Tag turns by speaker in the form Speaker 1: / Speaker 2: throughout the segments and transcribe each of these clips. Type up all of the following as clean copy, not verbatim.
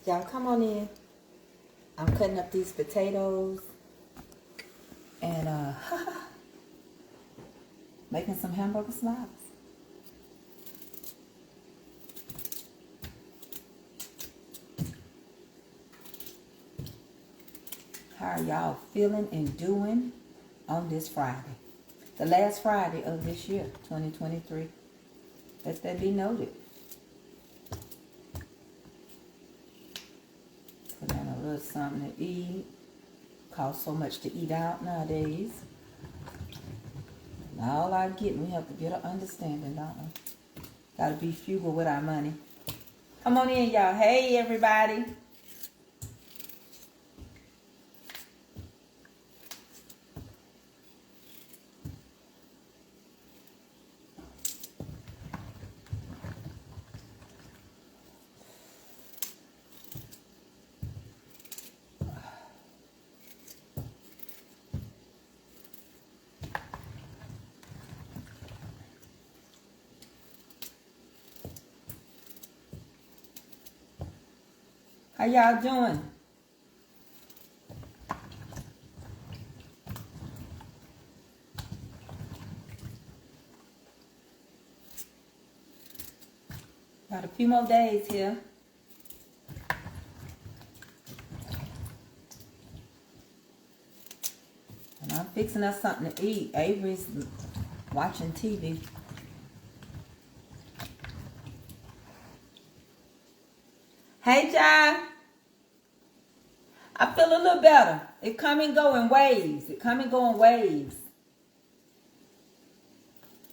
Speaker 1: Y'all come on in. I'm cutting up these potatoes and making some hamburger sliders. How are y'all feeling and doing on this Friday? The last Friday of this year, 2023. Let that be noted. Put in a little something to eat. Costs so much to eat out nowadays. And all I get, we have to get an understanding, don't we? Gotta be frugal with our money. Come on in, y'all. Hey, everybody. How y'all doing? Got a few more days here. And I'm fixing us something to eat. Avery's watching TV. Hey, John. I feel a little better. It come and go in waves. It come and go in waves.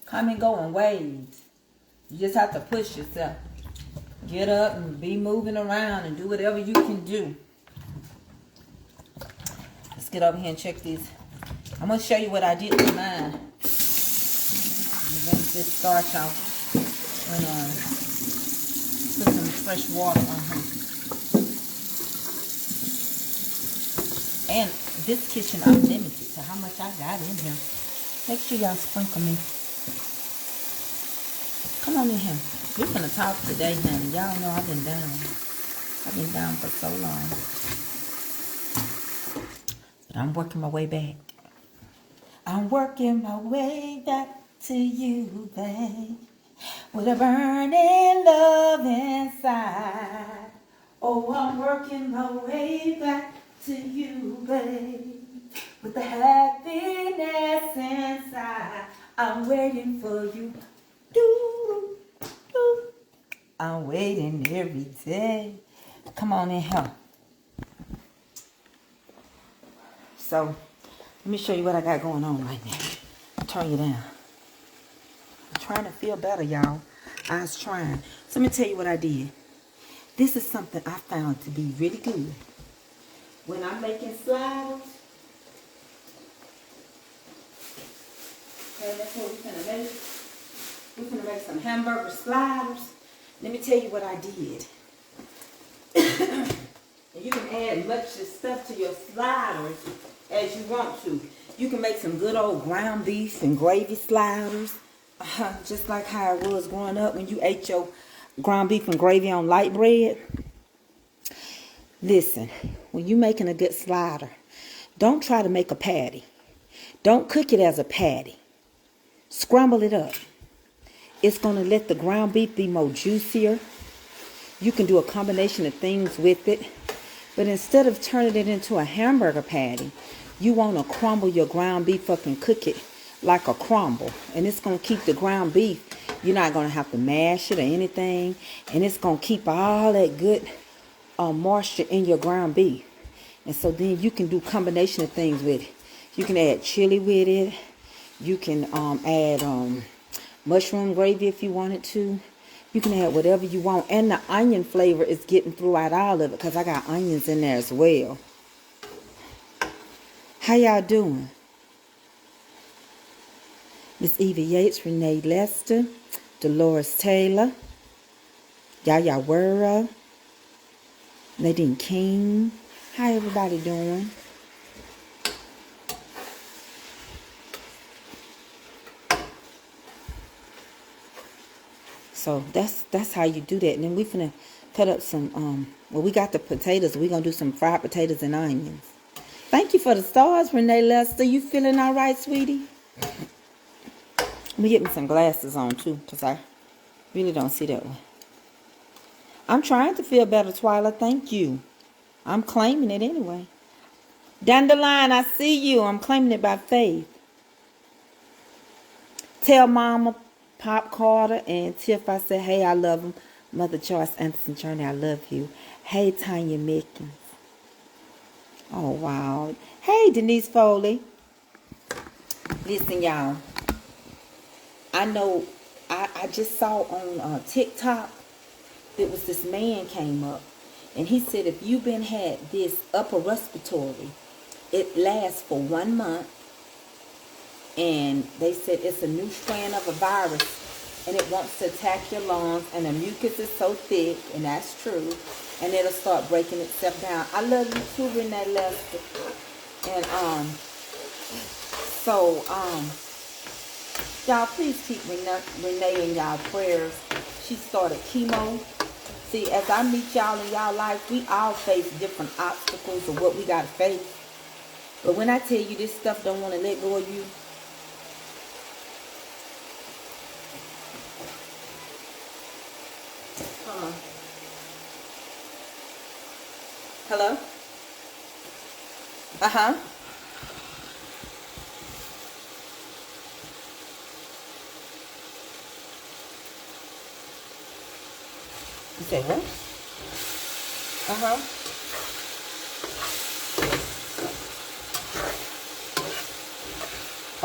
Speaker 1: Come and go in waves. You just have to push yourself. Get up and be moving around and do whatever you can do. Let's get over here and check these. I'm going to show you what I did with mine. Rinse this starch off and put some fresh water on her. And this kitchen, I'm limited to how much I got in here. Make sure y'all sprinkle me. Come on in here. We're gonna talk today, honey. Y'all know I've been down. I've been down for so long. But I'm working my way back. I'm working my way back to you, babe. With a burning love inside. Oh, I'm working my way back to you, babe. With the happiness inside. I'm waiting for you. Doo, doo. I'm waiting every day. Come on in here. So, let me show you what I got going on right now. Turn you down. I'm trying to feel better, y'all. I was trying. So, let me tell you what I did. This is something I found to be really good. When I'm making sliders, okay, that's what we're gonna make. We're gonna make some hamburger sliders. Let me tell you what I did. And you can add much stuff to your sliders as you want to. You can make some good old ground beef and gravy sliders, just like how it was growing up when you ate your ground beef and gravy on light bread. Listen, when you're making a good slider, don't try to make a patty. Don't cook it as a patty. Scramble it up. It's going to let the ground beef be more juicier. You can do a combination of things with it. But instead of turning it into a hamburger patty, you want to crumble your ground beef up and cook it like a crumble. And it's going to keep the ground beef. You're not going to have to mash it or anything. And it's going to keep all that good moisture in your ground beef. And so then you can do combination of things with it. You can add chili with it. You can add mushroom gravy if you wanted to. You can add whatever you want. And the onion flavor is getting throughout all of it because I got onions in there as well. How y'all doing? Miss Eva Yates, Renee Lester, Dolores Taylor, Yaya Wera, Nadine King. How everybody doing? So that's how you do that. And then we finna cut up some, well, we got the potatoes. We're going to do some fried potatoes and onions. Thank you for the stars, Renee Lester. You feeling all right, sweetie? Let me get me some glasses on, too, because I really don't see that one. I'm trying to feel better, Twyla. Thank you. I'm claiming it anyway. Dandelion, I see you. I'm claiming it by faith. Tell Mama, Pop Carter, and Tiff I said, hey, I love them. Mother Joyce Anderson Journey, I love you. Hey, Tanya Mickens. Oh, wow. Hey, Denise Foley. Listen, y'all. I know, I just saw on TikTok, there was this man came up. And he said if you've been had this upper respiratory, it lasts for 1 month. And they said it's a new strand of a virus. And it wants to attack your lungs. And the mucus is so thick. And that's true. And it'll start breaking itself down. I love you too, Renee Lester. And y'all please keep Renee in y'all prayers. She started chemo. See, as I meet y'all in y'all life, we all face different obstacles of what we got to face. But when I tell you this stuff don't want to let go of you, hello? Uh-huh. You say what? Uh-huh.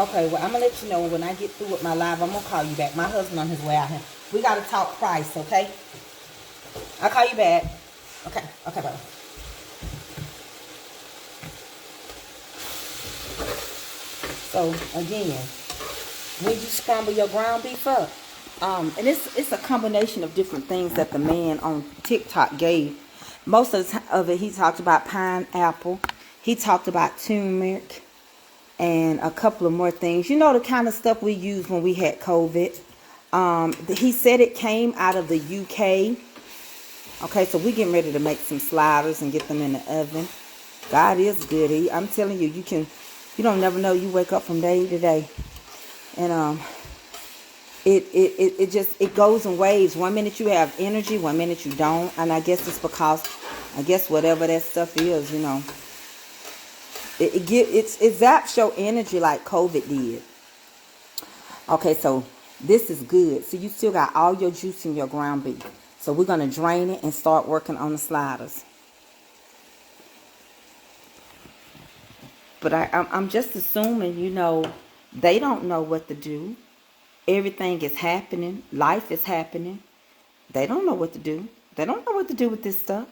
Speaker 1: Okay, well, I'm going to let you know when I get through with my live. I'm going to call you back. My husband on his way out here. We got to talk price, okay? I'll call you back. Okay. Okay, bye. So, again, when you scramble your ground beef up, and it's a combination of different things that the man on TikTok gave. Most of it, he talked about pineapple. He talked about turmeric and a couple of more things. You know, the kind of stuff we used when we had COVID. He said it came out of the UK. Okay, so we're getting ready to make some sliders and get them in the oven. God is good. I'm telling you, you don't never know. You wake up from day to day. And it goes in waves. 1 minute you have energy, 1 minute you don't. And I guess it's because, whatever that stuff is, you know, it zaps your energy like COVID did. Okay, so this is good. So you still got all your juice in your ground beef. So we're going to drain it and start working on the sliders. But I'm just assuming, you know, they don't know what to do. Everything is happening. Life is happening. They don't know what to do. They don't know what to do with this stuff.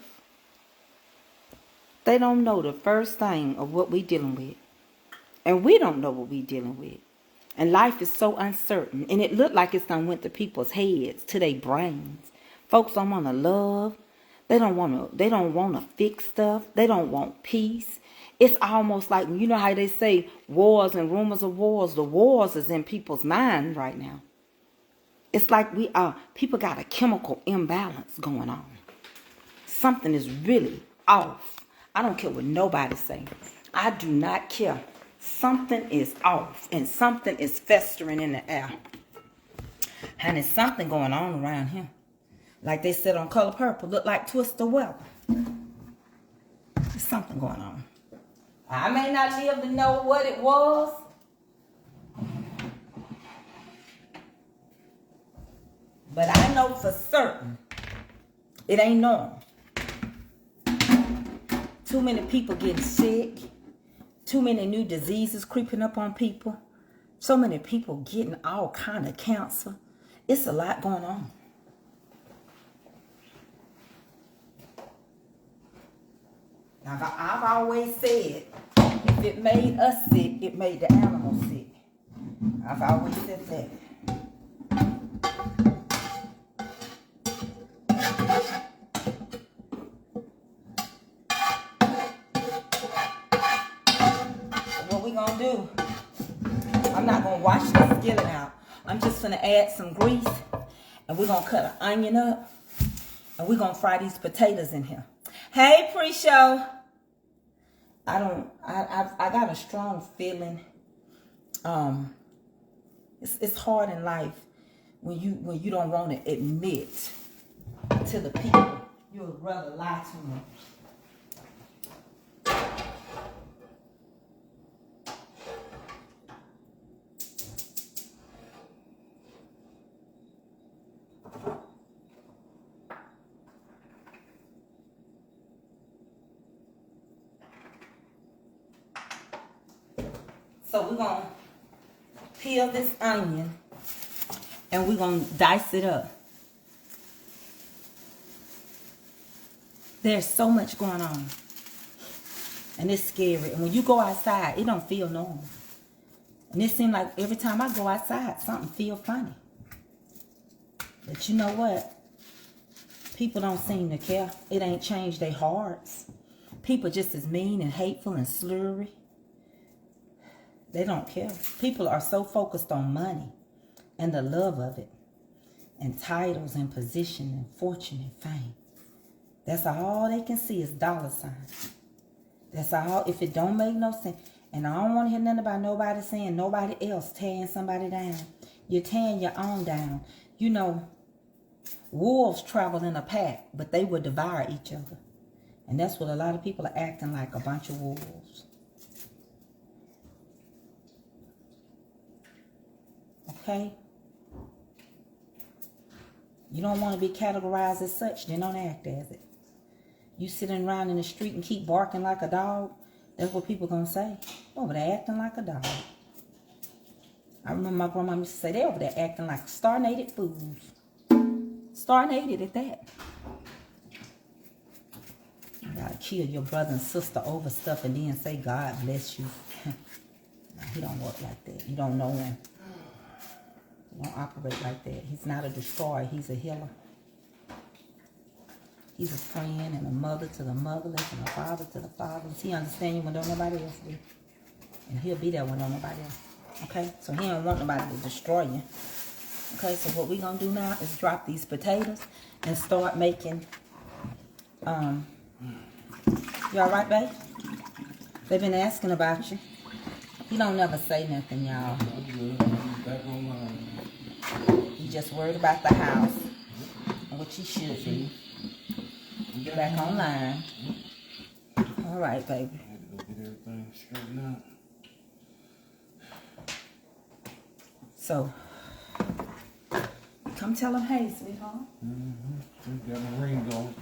Speaker 1: They don't know the first thing of what we're dealing with. And we don't know what we're dealing with. And life is so uncertain. And it looked like it's done went to people's heads, to their brains. Folks don't want to love. They don't want to fix stuff. They don't want peace. It's almost like, you know how they say wars and rumors of wars. The wars is in people's mind right now. It's like people got a chemical imbalance going on. Something is really off. I don't care what nobody say. I do not care. Something is off and something is festering in the air. And there's something going on around here. Like they said on Color Purple, look like twist of weather. There's something going on. I may not live to know what it was. But I know for certain it ain't normal. Too many people getting sick. Too many new diseases creeping up on people. So many people getting all kind of cancer. It's a lot going on. Now, I've always said, if it made us sick, it made the animals sick. I've always said that. What we gonna do? I'm not gonna wash this skillet out. I'm just gonna add some grease, and we're gonna cut an onion up. And we're going to fry these potatoes in here. Hey, pre-show. I got a strong feeling. It's hard in life when you don't want to admit to the people. You would rather lie to them. So we're going to peel this onion and we're going to dice it up. There's so much going on. And it's scary. And when you go outside, it don't feel normal. And it seems like every time I go outside, something feels funny. But you know what? People don't seem to care. It ain't changed their hearts. People just as mean and hateful and slurry. They don't care. People are so focused on money and the love of it, and titles and position and fortune and fame. That's all they can see is dollar signs. That's all. If it don't make no sense. And I don't want to hear nothing about nobody saying nobody else tearing somebody down. You're tearing your own down. You know, wolves travel in a pack, but they will devour each other. And that's what a lot of people are acting like, a bunch of wolves. Okay? You don't want to be categorized as such, then don't act as it. You sitting around in the street and keep barking like a dog, that's what people gonna say. Over there acting like a dog. I remember my grandma used to say, they over there acting like starnated fools. Starnated at that. You gotta kill your brother and sister over stuff and then say, God bless you. He don't work like that. You don't know him. He don't operate like that. He's not a destroyer. He's a healer. He's a friend and a mother to the motherless and a father to the fatherless. He understands you when don't nobody else do. And he'll be there when don't nobody else. Okay? So he don't want nobody to destroy you. Okay? So what we're going to do now is drop these potatoes and start making... You all right, babe? They've been asking about you. He don't never say nothing, y'all. He just worried about the house, which he should be. Get back online. All right, baby.
Speaker 2: I had to go get everything straightened out.
Speaker 1: So, come tell him, hey, sweetheart.
Speaker 2: Just got my ring going.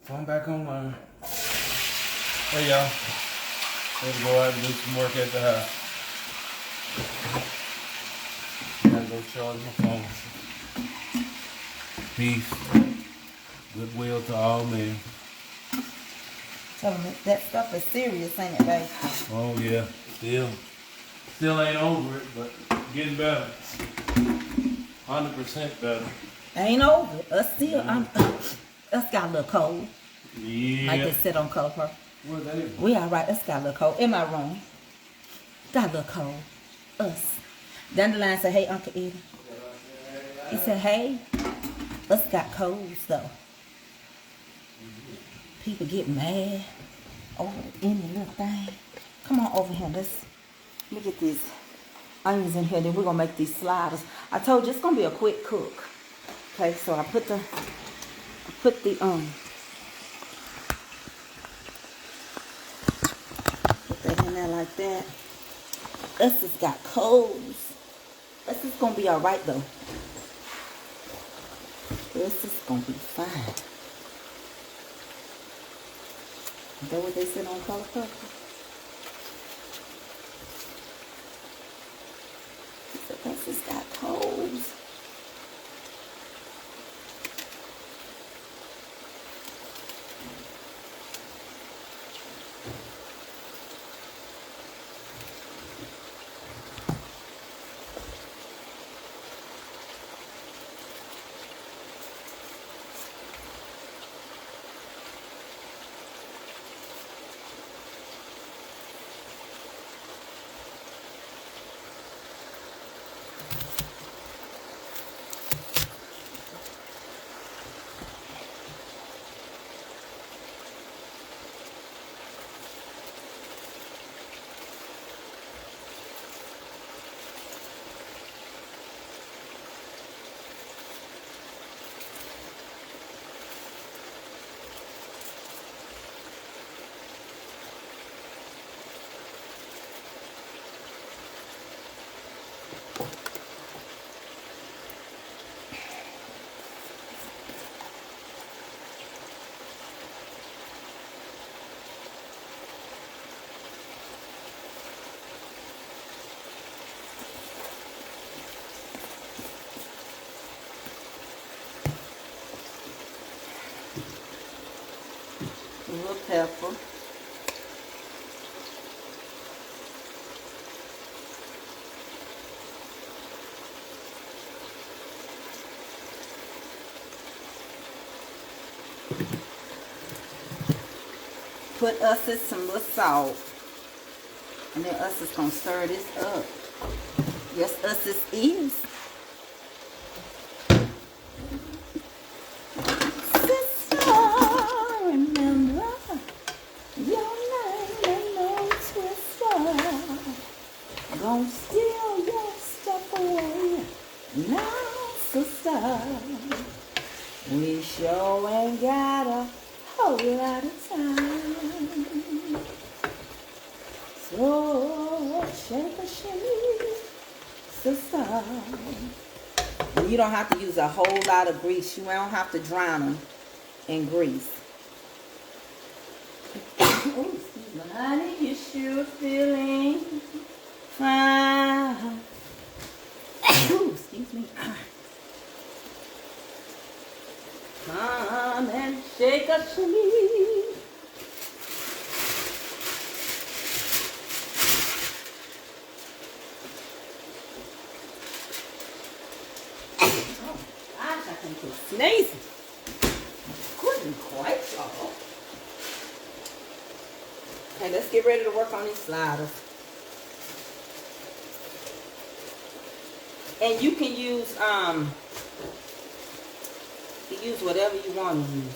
Speaker 2: I'm back online. Hey, y'all. Had to go out and do some work at the house. Gotta go charge my phone. Peace. Goodwill to all men.
Speaker 1: Tell him that stuff is serious, ain't it, babe?
Speaker 2: Oh yeah, still ain't over it, but getting better. 100% better.
Speaker 1: Ain't over. Us still, us got a little cold.
Speaker 2: Yeah.
Speaker 1: Like they sit on cover.
Speaker 2: What are they?
Speaker 1: We all right. Us got a little cold. In my room. Got a little cold. Us. Dandelion said, hey, Uncle Eddie. He said, hey, us got colds though. People get mad over any little thing. Come on over here. Let's look at these onions in here. Then we're gonna make these sliders. I told you it's gonna be a quick cook. Okay, so I put the put that in there like that. Us has got colds. Us is gonna be all right though. This is gonna be fine. Is that what they said on Color Purple? He said, this has got colds. A little pepper. Put us some little salt. And then us is gonna stir this up. Yes, us is. Sister, remember your name ain't no twister. Gonna steal your stuff away. Now, sister, we sure ain't got a whole lot of time. So shake a shimmy, sister. And you don't have to use a whole lot of grease. You don't have to drown them in grease. Oh, excuse me, honey, you sure feeling fine. Oh, excuse me. Come and shake a shimmy. Sneezing. Couldn't quite, y'all. Okay, let's get ready to work on these sliders. And you can use whatever you want to use.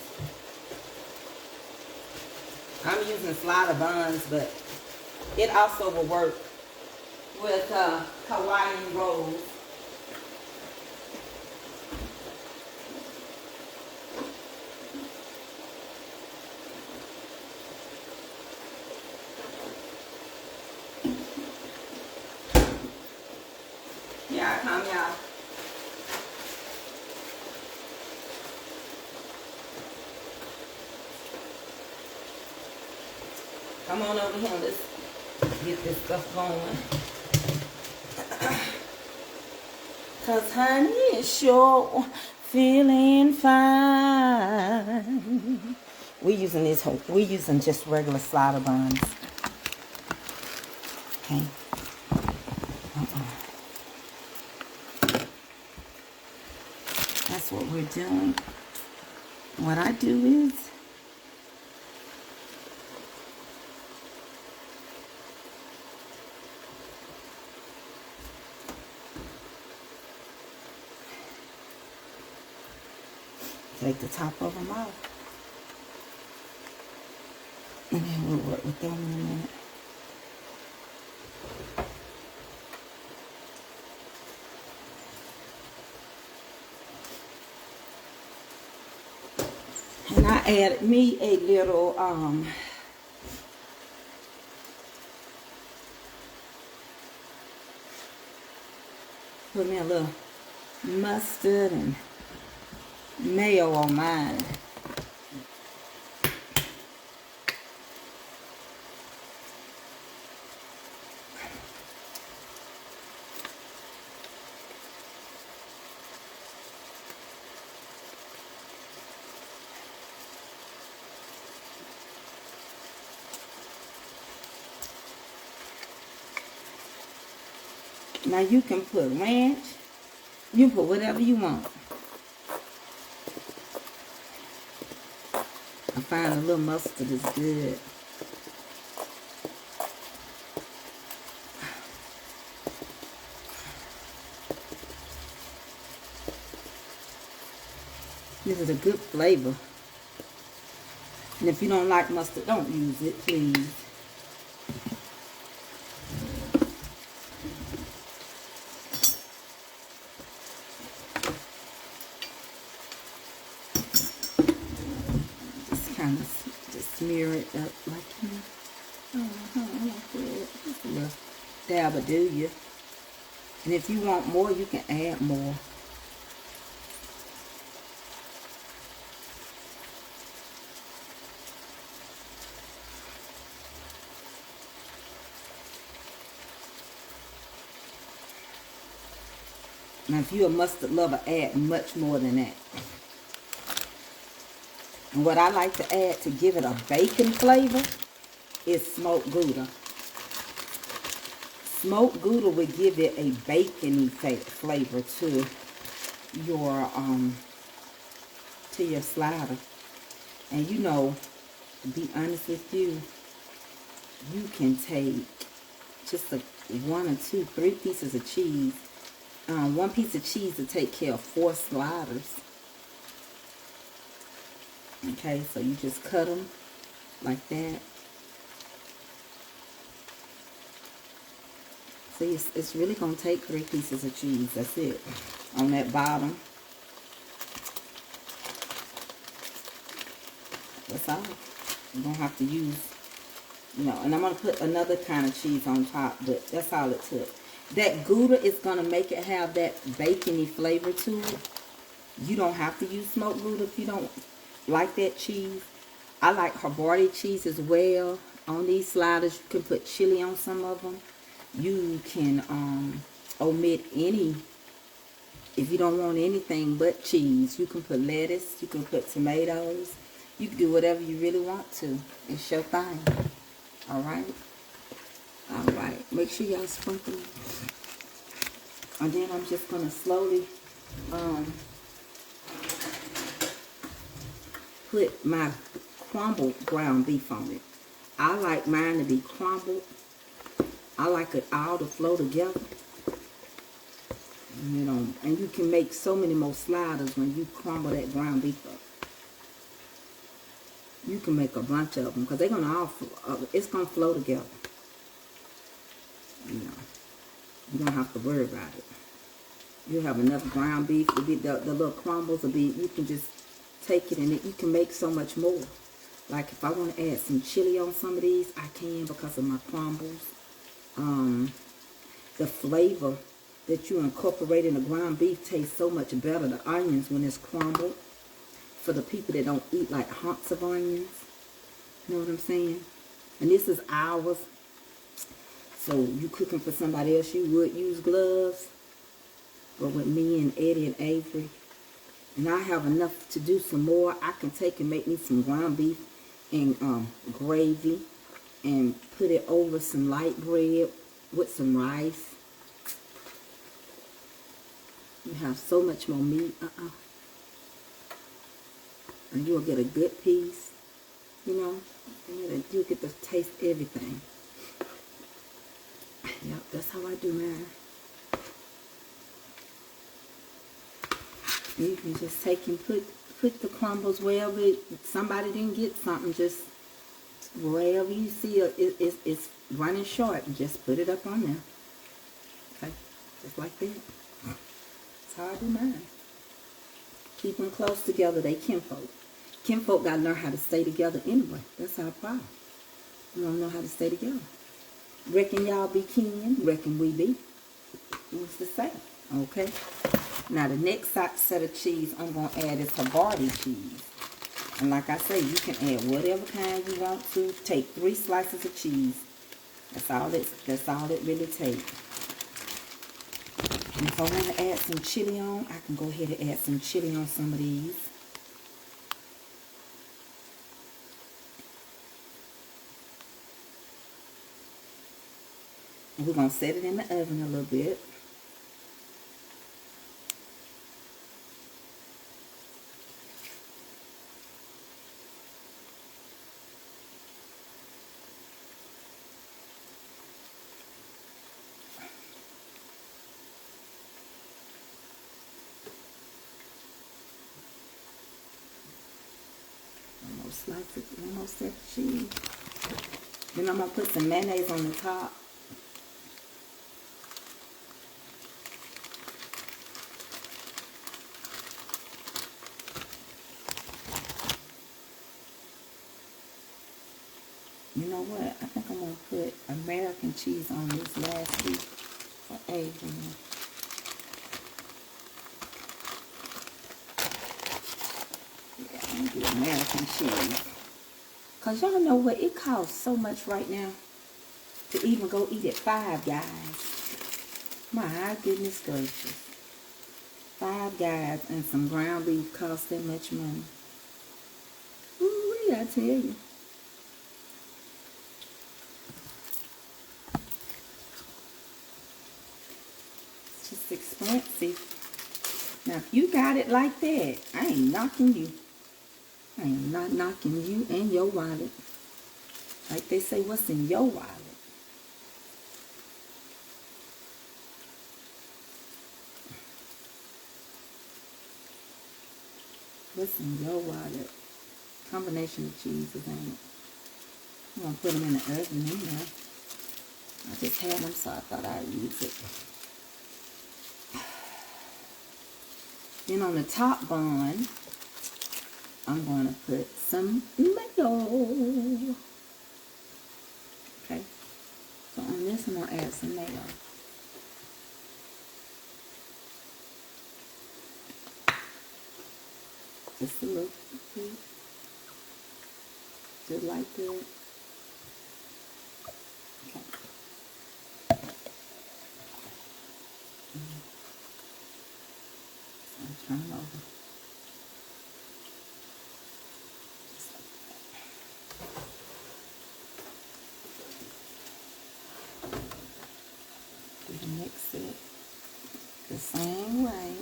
Speaker 1: I'm using slider buns, but it also will work with Hawaiian rolls. Yeah, come y'all. Come on over here, let's get this stuff going. Cause honey is sure feeling fine. We using just regular slider buns. Okay. That's what we're doing. What I do is take the top of them off. And then we'll work with them in a minute. And I added me a little put me a little mustard and mayo on mine. Now you can put ranch, you can put whatever you want. I find a little mustard is good. This is a good flavor. And if you don't like mustard, don't use it, please. Just smear it up like, you know, like that. Just a little dab of do you. And if you want more, you can add more. Now, if you're a mustard lover, add much more than that. And what I like to add to give it a bacon flavor is smoked Gouda. Smoked Gouda would give it a bacony flavor to your slider. And you know, to be honest with you, you can take just one or two, 3 pieces of cheese. 1 piece of cheese to take care of 4 sliders. Okay, so you just cut them like that. See, it's really going to take 3 pieces of cheese. That's it. On that bottom. That's all. You're going to have to use, you know, and I'm going to put another kind of cheese on top, but that's all it took. That Gouda is going to make it have that bacony flavor to it. You don't have to use smoked Gouda if you don't like that cheese. I like Hawaiian cheese as well. On these sliders, you can put chili on some of them. You can omit any, if you don't want anything but cheese. You can put lettuce, you can put tomatoes. You can do whatever you really want to. It's your thing. Alright? Alright. Make sure y'all sprinkle it. And then I'm just going to slowly put my crumbled ground beef on it. I like mine to be crumbled. I like it all to flow together. You know, and you can make so many more sliders when you crumble that ground beef up. You can make a bunch of them because they're gonna all, it's gonna flow together. You know, you don't have to worry about it. You have enough ground beef to be the little crumbles will be. You can just take it and you can make so much more. Like if I want to add some chili on some of these, I can because of my crumbles. The flavor that you incorporate in the ground beef tastes so much better. The onions when it's crumbled. For the people that don't eat like hunks of onions. You know what I'm saying? And this is ours. So you cooking for somebody else, you would use gloves. But with me and Eddie and Avery, and I have enough to do some more, I can take and make me some ground beef and gravy and put it over some light bread with some rice. You have so much more meat. And you'll get a good piece, you know, and you'll get to taste everything. Yep, that's how I do mine. You can just take and put the crumbles wherever somebody didn't get something, just wherever you see it's running short, just put it up on there. Okay, just like that. That's how I do mine. Keep them close together, they kinfolk. Kinfolk gotta learn how to stay together anyway. That's our problem. We don't know how to stay together. Reckon y'all be kin, reckon we be. What's the say? Okay. Now the next set of cheese I'm gonna add is Hawaiian cheese. And like I say, you can add whatever kind you want to. Take 3 slices of cheese. That's all it really takes. And if I want to add some chili on, I can go ahead and add some chili on some of these. And we're going to set it in the oven a little bit. Almost that cheese. Then I'm going to put some mayonnaise on the top. You know what? I think I'm going to put American cheese on this last week for Adrian. Yeah, I'm going to do American cheese. Because y'all know what? It costs so much right now to even go eat at Five Guys. My goodness gracious. Five Guys and some ground beef costs that much money. I tell you. It's just expensive. Now, if you got it like that, I ain't knocking you. I am not knocking you and your wallet. Like they say, what's in your wallet? What's in your wallet? Combination of cheeses, ain't it? I'm going to put them in the oven in there. I just had them, so I thought I'd use it. Then on the top bun, I'm going to put some mayo. Okay. So on this, I'm going to add some mayo. Just a little bit. Just like that. Okay. So turn it over. Just like that. We can mix it the same way.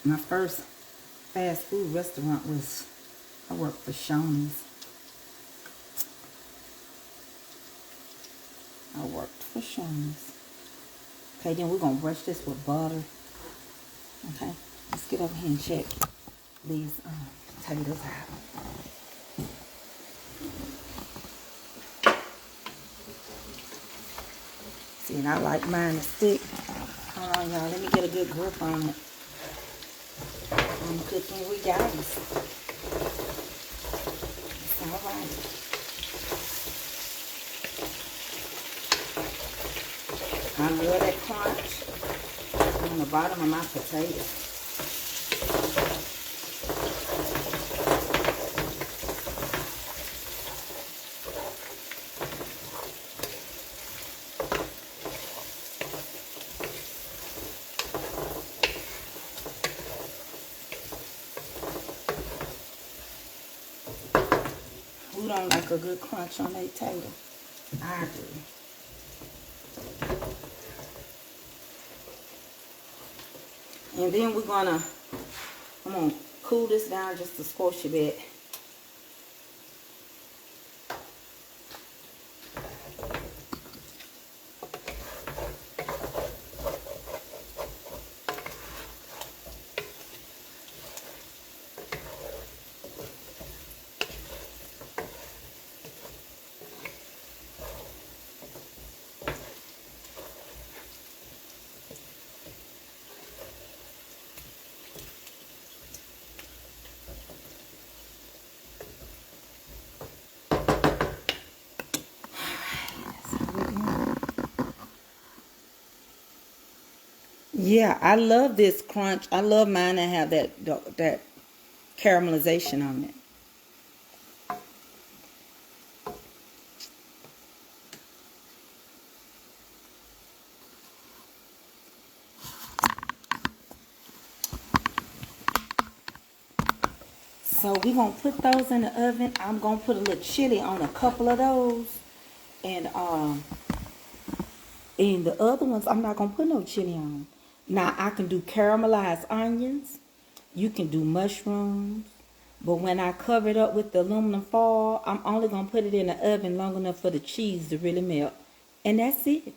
Speaker 1: My first fast food restaurant was, I worked for Shoney's. I worked for Shoney's. Okay, then we're going to brush this with butter. Okay, let's get over here and check these potatoes out. See, and I like mine to stick. Hold on, y'all. Let me get a good grip on it. I'm cooking with guys. It's all right. I love that crunch on the bottom of my potato. Who don't like a good crunch on their tater? I do. And then I'm gonna cool this down just a squash a bit. Yeah, I love this crunch. I love mine to have that caramelization on it. So we're going to put those in the oven. I'm going to put a little chili on a couple of those. And in the other ones, I'm not going to put no chili on. Now, I can do caramelized onions. You can do mushrooms. But when I cover it up with the aluminum foil, I'm only going to put it in the oven long enough for the cheese to really melt. And that's it.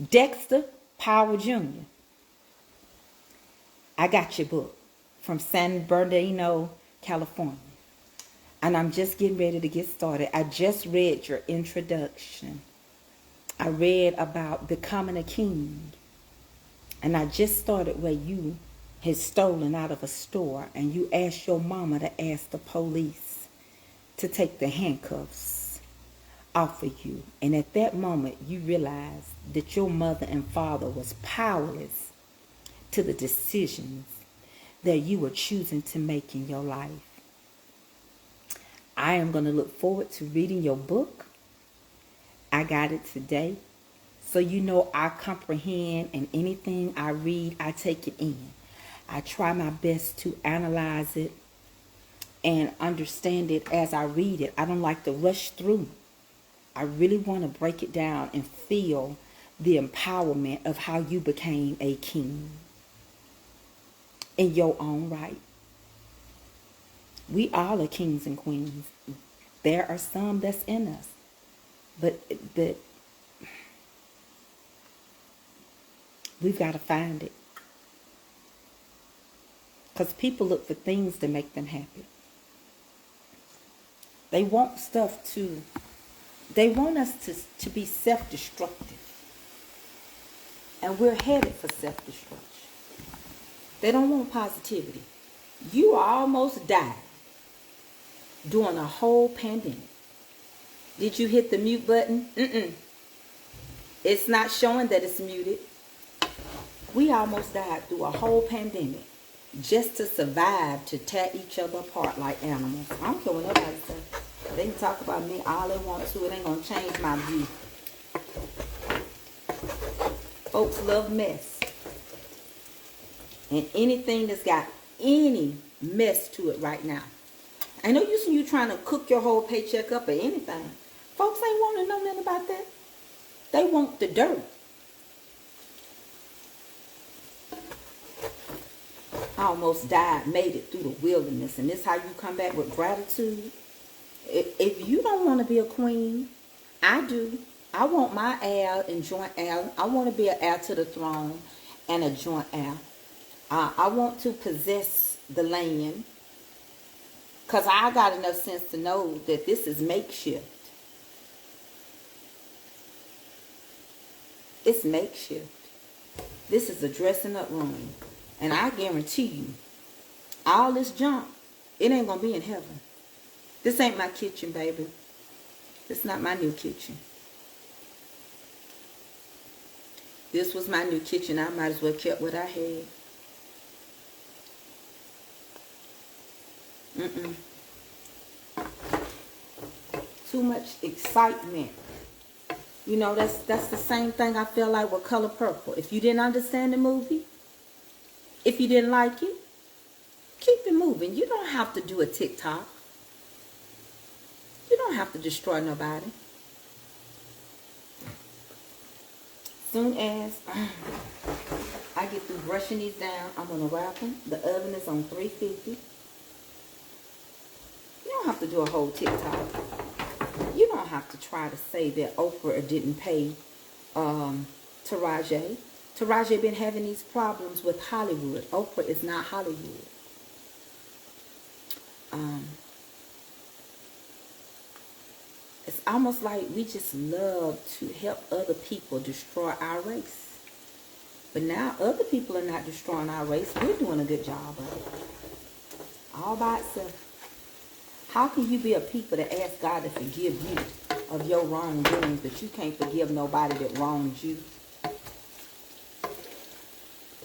Speaker 1: Dexter Power Jr. I got your book from San Bernardino, California. And I'm just getting ready to get started. I just read your introduction. I read about becoming a king. And I just started where you had stolen out of a store and you asked your mama to ask the police to take the handcuffs off of you. And at that moment, you realized that your mother and father was powerless to the decisions that you are choosing to make in your life. I am going to look forward to reading your book. I got it today. So you know I comprehend, and anything I read, I take it in. I try my best to analyze it and understand it as I read it. I don't like to rush through. I really want to break it down and feel the empowerment of how you became a king in your own right. We all are kings and queens. There are some that's in us. But we've got to find it. Because people look for things to make them happy. They want stuff to, they want us to be self-destructive. And we're headed for self-destruction. They don't want positivity. You almost died during a whole pandemic. Did you hit the mute button? It's not showing that it's muted. We almost died through a whole pandemic just to survive, to tear each other apart like animals. I don't care what nobody says. They can talk about me all they want to. It ain't going to change my view. Folks love mess. And anything that's got any mess to it right now. I know you trying to cook your whole paycheck up or anything. Folks ain't want to know nothing about that. They want the dirt. I almost died, made it through the wilderness. And this how you come back with gratitude? If you don't want to be a queen, I do. I want my heir and joint heir. I want to be an heir to the throne and a joint heir. I want to possess the land. Because I got enough sense to know that this is makeshift. It's makeshift. This is a dressing up room. And I guarantee you, all this junk, it ain't going to be in heaven. This ain't my kitchen, baby. This not my new kitchen. This was my new kitchen. I might as well kept what I had. Too much excitement. You know, that's the same thing I feel like with Color Purple. If you didn't understand the movie, if you didn't like it, keep it moving. You don't have to do a TikTok. You don't have to destroy nobody. Soon as I get through brushing these down, I'm going to wrap them. The oven is on 350. You don't have to do a whole TikTok. You don't have to try to say that Oprah didn't pay Taraji. Taraji been having these problems with Hollywood. Oprah is not Hollywood. It's almost like we just love to help other people destroy our race. But now other people are not destroying our race. We're doing a good job of it. All by itself. How can you be a people that ask God to forgive you of your wrongdoings, but you can't forgive nobody that wronged you?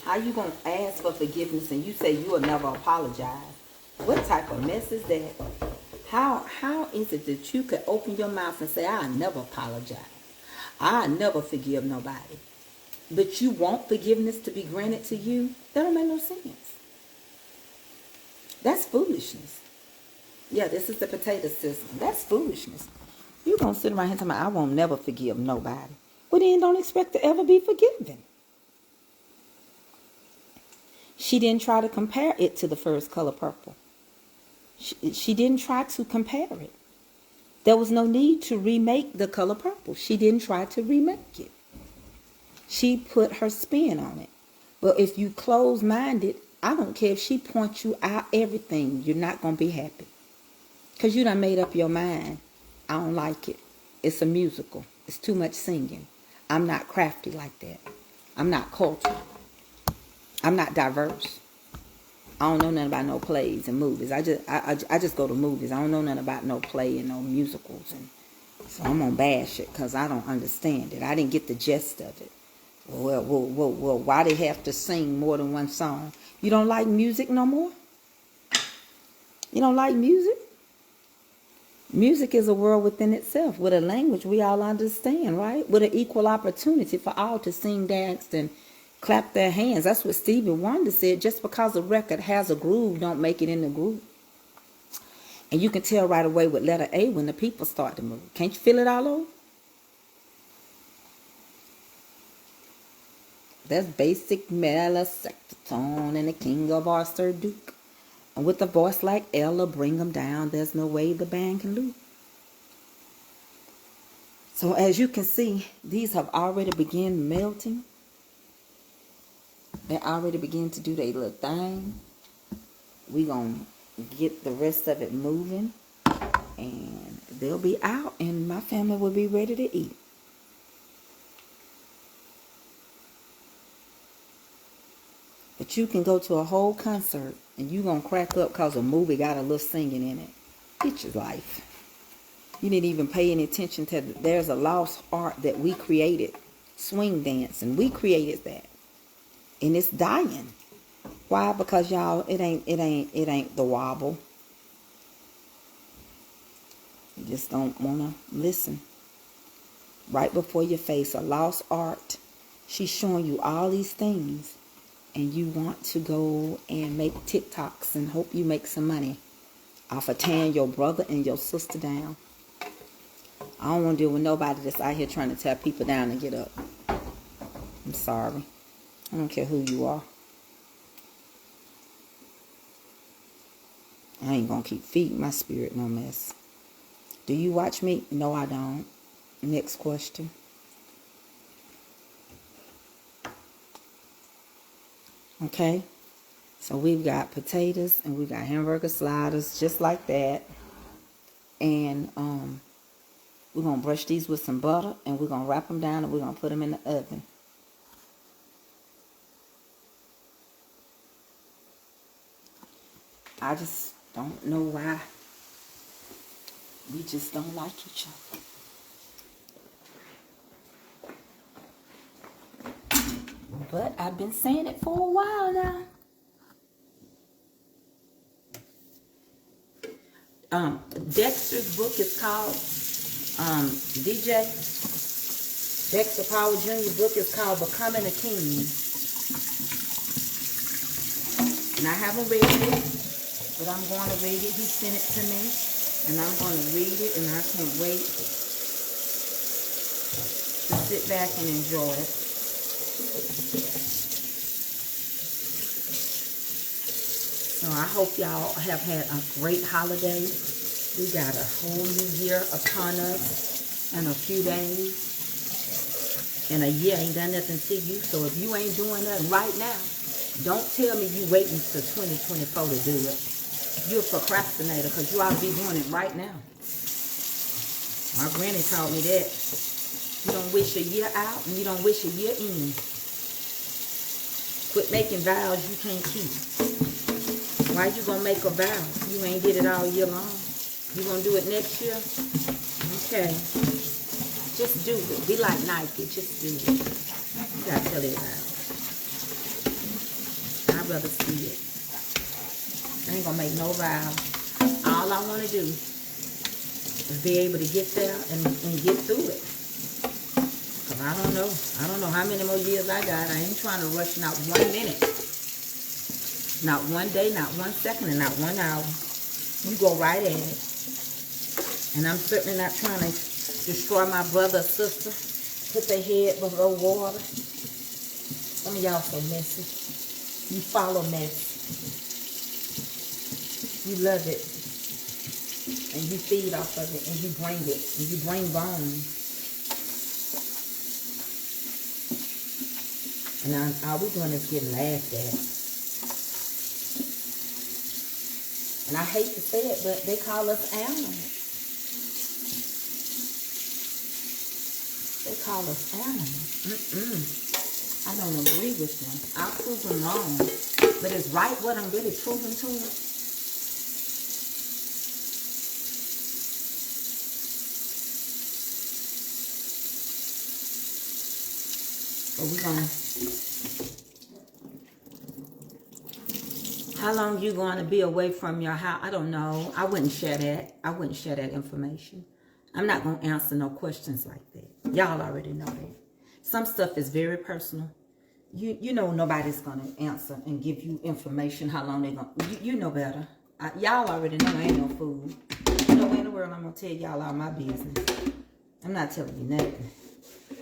Speaker 1: How you going to ask for forgiveness and you say you will never apologize? What type of mess is that? How is it that you could open your mouth and say, I'll never apologize. I'll never forgive nobody. But you want forgiveness to be granted to you? That don't make no sense. That's foolishness. Yeah, this is the potato system. That's foolishness. You're going to sit around here and tell me, I won't never forgive nobody. Well, then don't expect to ever be forgiven. She didn't try to compare it to the first Color Purple. She didn't try to compare it. There was no need to remake the Color Purple. She didn't try to remake it. She put her spin on it. But if you close-minded, I don't care if she points you out everything, you're not going to be happy. Because you done made up your mind. I don't like it. It's a musical. It's too much singing. I'm not crafty like that. I'm not cultural. I'm not diverse. I don't know nothing about no plays and movies. I just go to movies. I don't know nothing about no play and no musicals. And so I'm going to bash it because I don't understand it. I didn't get the gist of it. Well, why they have to sing more than one song? You don't like music no more? You don't like music? Music is a world within itself, with a language we all understand, right? With an equal opportunity for all to sing, dance, and clap their hands. That's what Stevie Wonder said. Just because a record has a groove, don't make it in the groove. And you can tell right away with letter A when the people start to move. Can't you feel it all over? That's basic mellow saxophone and the king of our Sir Duke. And with a voice like Ella, bring 'em down. There's no way the band can lose. So as you can see, these have already begun melting. They already begin to do their little thing. We're going to get the rest of it moving. And they'll be out and my family will be ready to eat. But you can go to a whole concert and you're going to crack up because a movie got a little singing in it. Get your life. You didn't even pay any attention to there's a lost art that we created. Swing dance. And we created that. And it's dying. Why? Because y'all, it ain't the wobble. You just don't want to listen. Right before your face, a lost art. She's showing you all these things. And you want to go and make TikToks and hope you make some money off of tearing your brother and your sister down. I don't want to deal with nobody that's out here trying to tear people down and get up. I'm sorry. I don't care who you are. I ain't going to keep feeding my spirit no mess. Do you watch me? No, I don't. Next question. Okay, so we've got potatoes and we've got hamburger sliders just like that. And we're going to brush these with some butter and we're going to wrap them down and we're going to put them in the oven. I just don't know why we just don't like each other. But I've been saying it for a while now. Dexter's book is called Dexter Power Jr.'s book is called Becoming a King. And I haven't read it, but I'm going to read it. He sent it to me, and I'm going to read it, and I can't wait to sit back and enjoy it. So I hope y'all have had a great holiday. We got a whole new year upon us in a few days. And a year ain't done nothing to you. So if you ain't doing nothing right now, don't tell me you waiting till 2024 to do it. You're a procrastinator because you ought to be doing it right now. My granny taught me that. You don't wish a year out and you don't wish a year in. Quit making vows you can't keep. Why you gonna make a vow? You ain't did it all year long. You gonna do it next year? Okay. Just do it. Be like Nike. Just do it. You gotta tell it out. I'd rather see it. I ain't gonna make no vow. All I wanna do is be able to get there and get through it. Cause I don't know how many more years I got. I ain't trying to rush not 1 minute. Not 1 day, not 1 second, and not 1 hour. You go right at it. And I'm certainly not trying to destroy my brother or sister. Put their head below water. Some of y'all so messy. You follow mess. You love it. And you feed off of it. And you bring it. And you bring bones. And all we're doing is getting laughed at. And I hate to say it, but they call us animals. They call us animals. I don't agree with them. I'll prove them wrong. But it's right what I'm really proving to them. So we're gonna. How long you going to be away from your house? I don't know. I wouldn't share that. I wouldn't share that information. I'm not going to answer no questions like that. Y'all already know that. Some stuff is very personal. You know nobody's going to answer and give you information how long they're going to. You know better. Y'all already know I ain't no fool. No way in the world I'm going to tell y'all all my business. I'm not telling you nothing.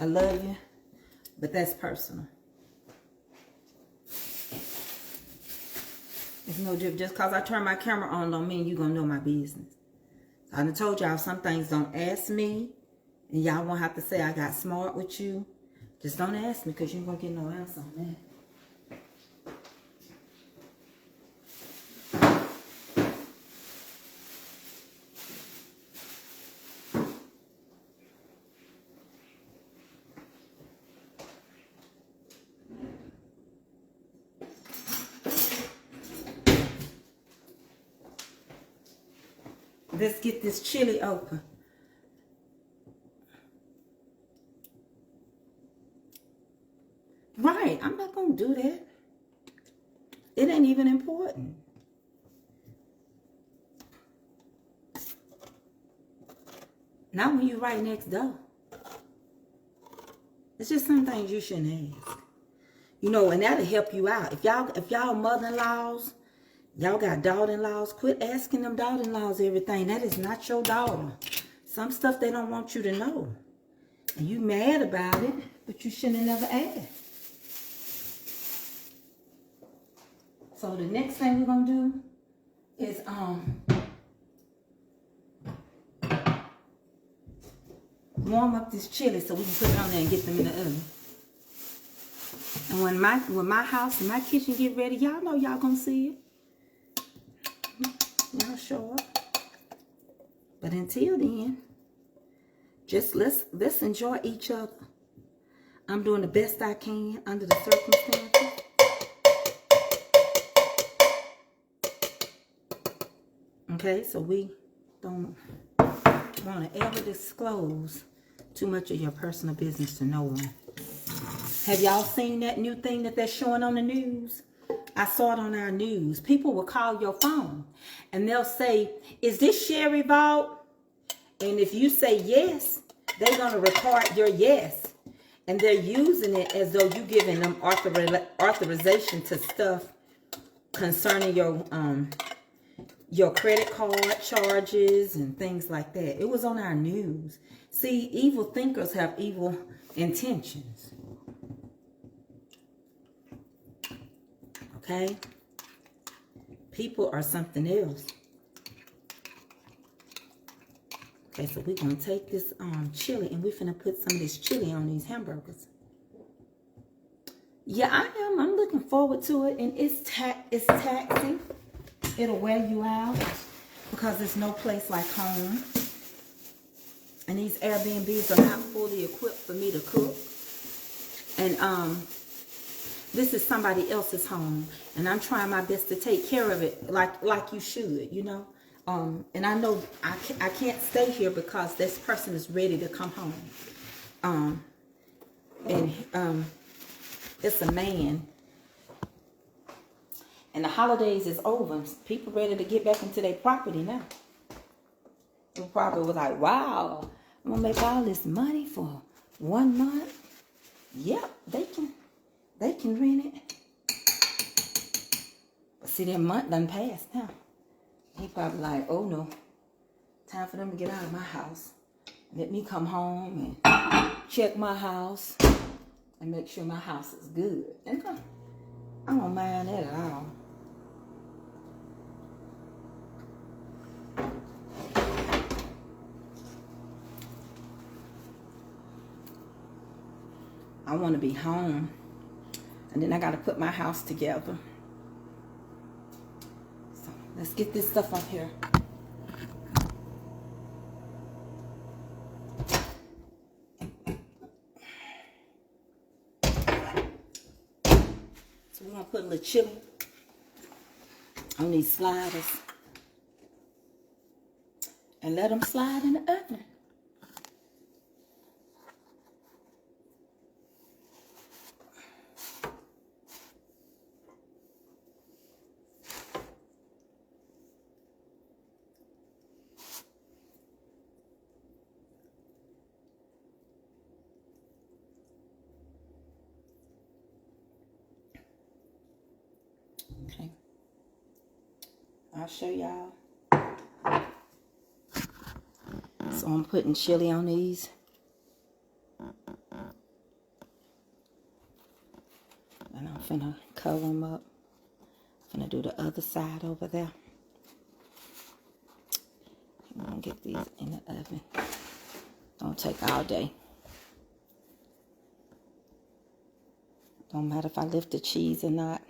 Speaker 1: I love you, but that's personal. It's no different. Just because I turn my camera on don't mean you're going to know my business. I done told y'all some things don't ask me. And y'all won't have to say I got smart with you. Just don't ask me because you ain't going to get no answer on that. Let's get this chili open. Right, I'm not going to do that. It ain't even important. Not when you're right next door. It's just some things you shouldn't ask. You know, and that'll help you out. If y'all mother-in-laws, y'all got daughter-in-laws, quit asking them daughter-in-laws everything. That is not your daughter. Some stuff they don't want you to know. And you mad about it, but you shouldn't have never asked. So the next thing we're gonna do is warm up this chili so we can put it on there and get them in the oven. And when my house and my kitchen get ready, y'all know y'all gonna see it. Y'all show up. But until then, just let's enjoy each other. I'm doing the best I can under the circumstances. Okay, so we don't want to ever disclose too much of your personal business to no one. Have y'all seen that new thing that they're showing on the news? I saw it on our news. People will call your phone and they'll say, is this Sherry Vault? And if you say yes, they're going to record your yes. And they're using it as though you're giving them authorization to stuff concerning your credit card charges and things like that. It was on our news. See, evil thinkers have evil intentions. Okay? People are something else. Okay, so we're going to take this chili and we're finna put some of this chili on these hamburgers. Yeah, I am. I'm looking forward to it. And it's taxing. It'll wear you out because there's no place like home. And these Airbnbs are not fully equipped for me to cook. And this is somebody else's home. And I'm trying my best to take care of it like you should, you know. And I know I can't stay here because this person is ready to come home. It's a man. And the holidays is over. People ready to get back into their property now. They probably was like, wow, I'm going to make all this money for 1 month. Yep, they can rent it. But see, that month done passed now. He probably like, oh no, time for them to get out of my house. Let me come home and check my house and make sure my house is good. And I don't mind that at all. I want to be home. And then I got to put my house together. So let's get this stuff up here. So we're going to put a little chili on these sliders. And let them slide in the oven. Okay. I'll show y'all. So I'm putting chili on these. And I'm finna cover them up. I'm finna do the other side over there. I'm gonna get these in the oven. Don't take all day. Don't matter if I lift the cheese or not.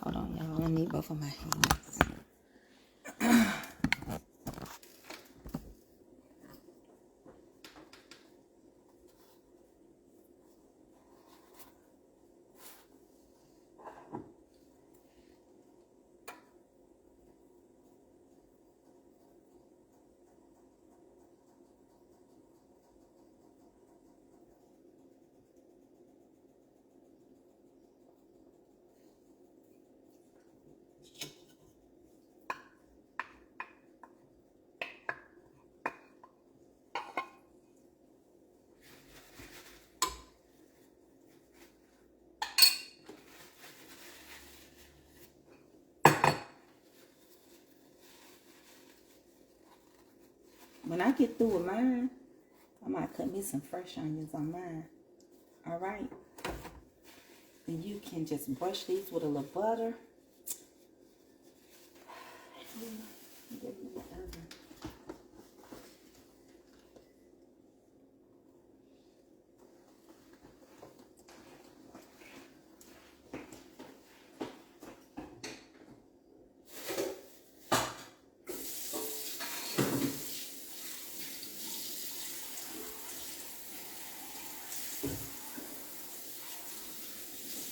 Speaker 1: Hold on, y'all. I need both of my hands. When I get through with mine, I might cut me some fresh onions on mine. All right. Then you can just brush these with a little butter.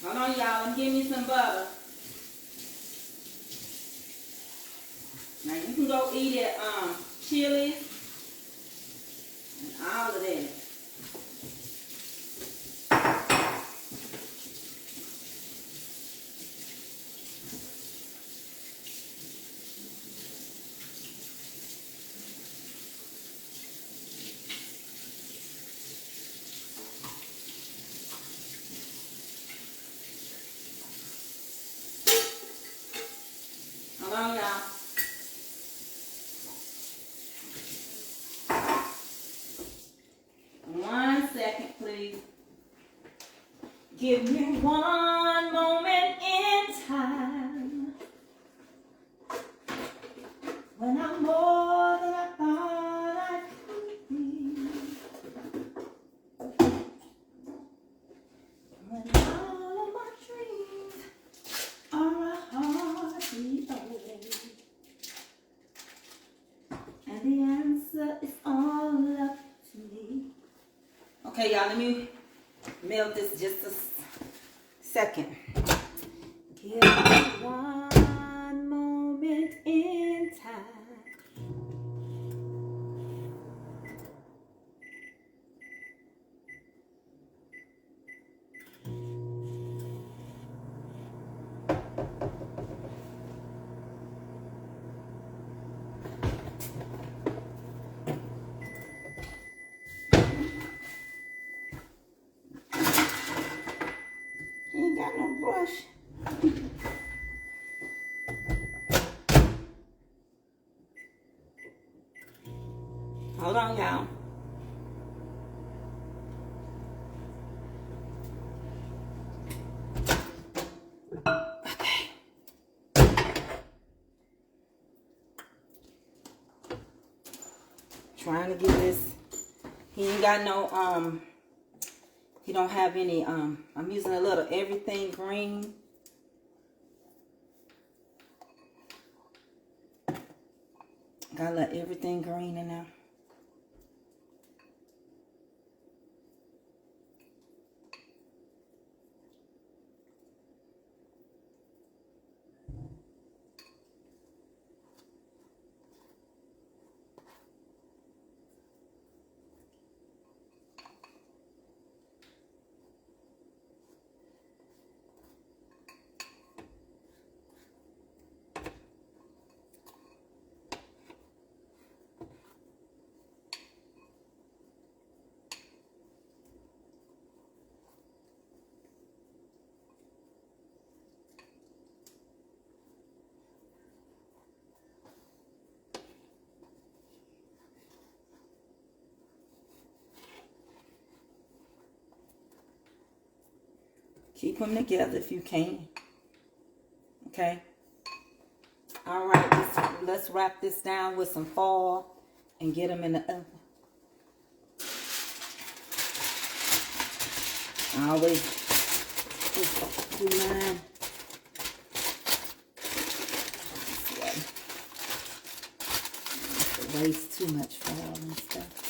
Speaker 1: Hold on, y'all. I'm getting me some butter. Now you can go eat at Chili's and all of that. Hold on, y'all. One second, please. Give me one moment in time when I'm more than I thought I could be. When all of my dreams are a heartbeat away, and the answer is all up to me. Okay, y'all, let me melt this just a second. Give me one moment in time. Ain't got no brush. Hold on, y'all. Okay. Trying to get this. He ain't got no, he don't have any, I'm using a little everything green. Gotta let everything green in there. Keep them together if you can. Okay. All right, let's wrap this down with some foil and get them in the oven. I always do mine. Waste too much foil and stuff.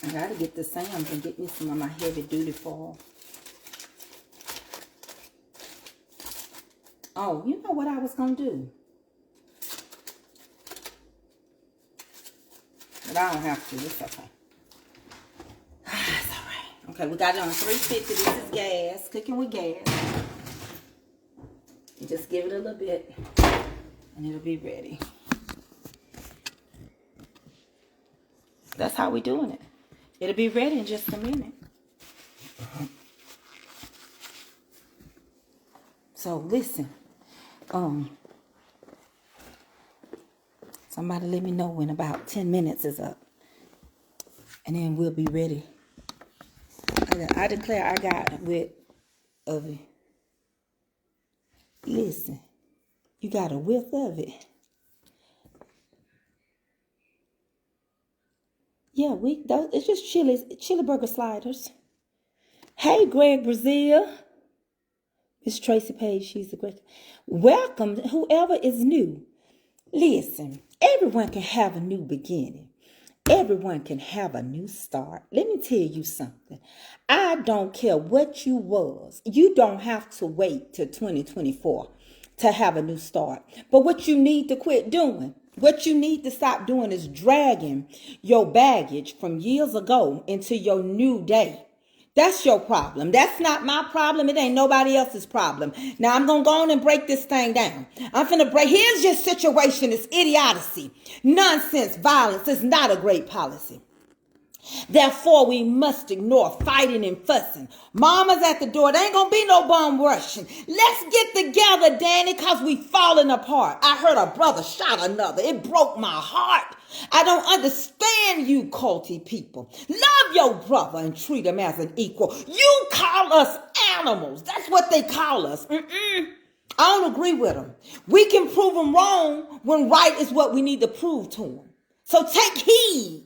Speaker 1: I gotta get the Sam's and get me some of my heavy duty foil. Oh, you know what I was gonna do? But I don't have to. It's okay. It's all right. Okay, we got it on 350. This is gas. Cooking with gas. You just give it a little bit, and it'll be ready. That's how we doing it. It'll be ready in just a minute. So listen. Somebody let me know when about 10 minutes is up. And then we'll be ready. I declare I got with oven. Listen, you got a whiff of it. Yeah, it's just chili burger sliders. Hey, Greg Brazil. Miss Tracy Page, she's the great. Welcome, whoever is new. Listen, everyone can have a new beginning. Everyone can have a new start. Let me tell you something. I don't care what you was. You don't have to wait till 2024 to have a new start. But what you need to quit doing, what you need to stop doing is dragging your baggage from years ago into your new day. That's your problem. That's not my problem. It ain't nobody else's problem. Now, I'm going to go on and break this thing down. I'm going to break. Here's your situation. It's idiocy. Nonsense. Violence is not a great policy. Therefore, we must ignore fighting and fussing. Mama's at the door. There ain't going to be no bum rushing. Let's get together, Danny, because we falling apart. I heard a brother shot another. It broke my heart. I don't understand you culty people. Love your brother and treat him as an equal. You call us animals. That's what they call us. I don't agree with them. We can prove them wrong when right is what we need to prove to them. So take heed.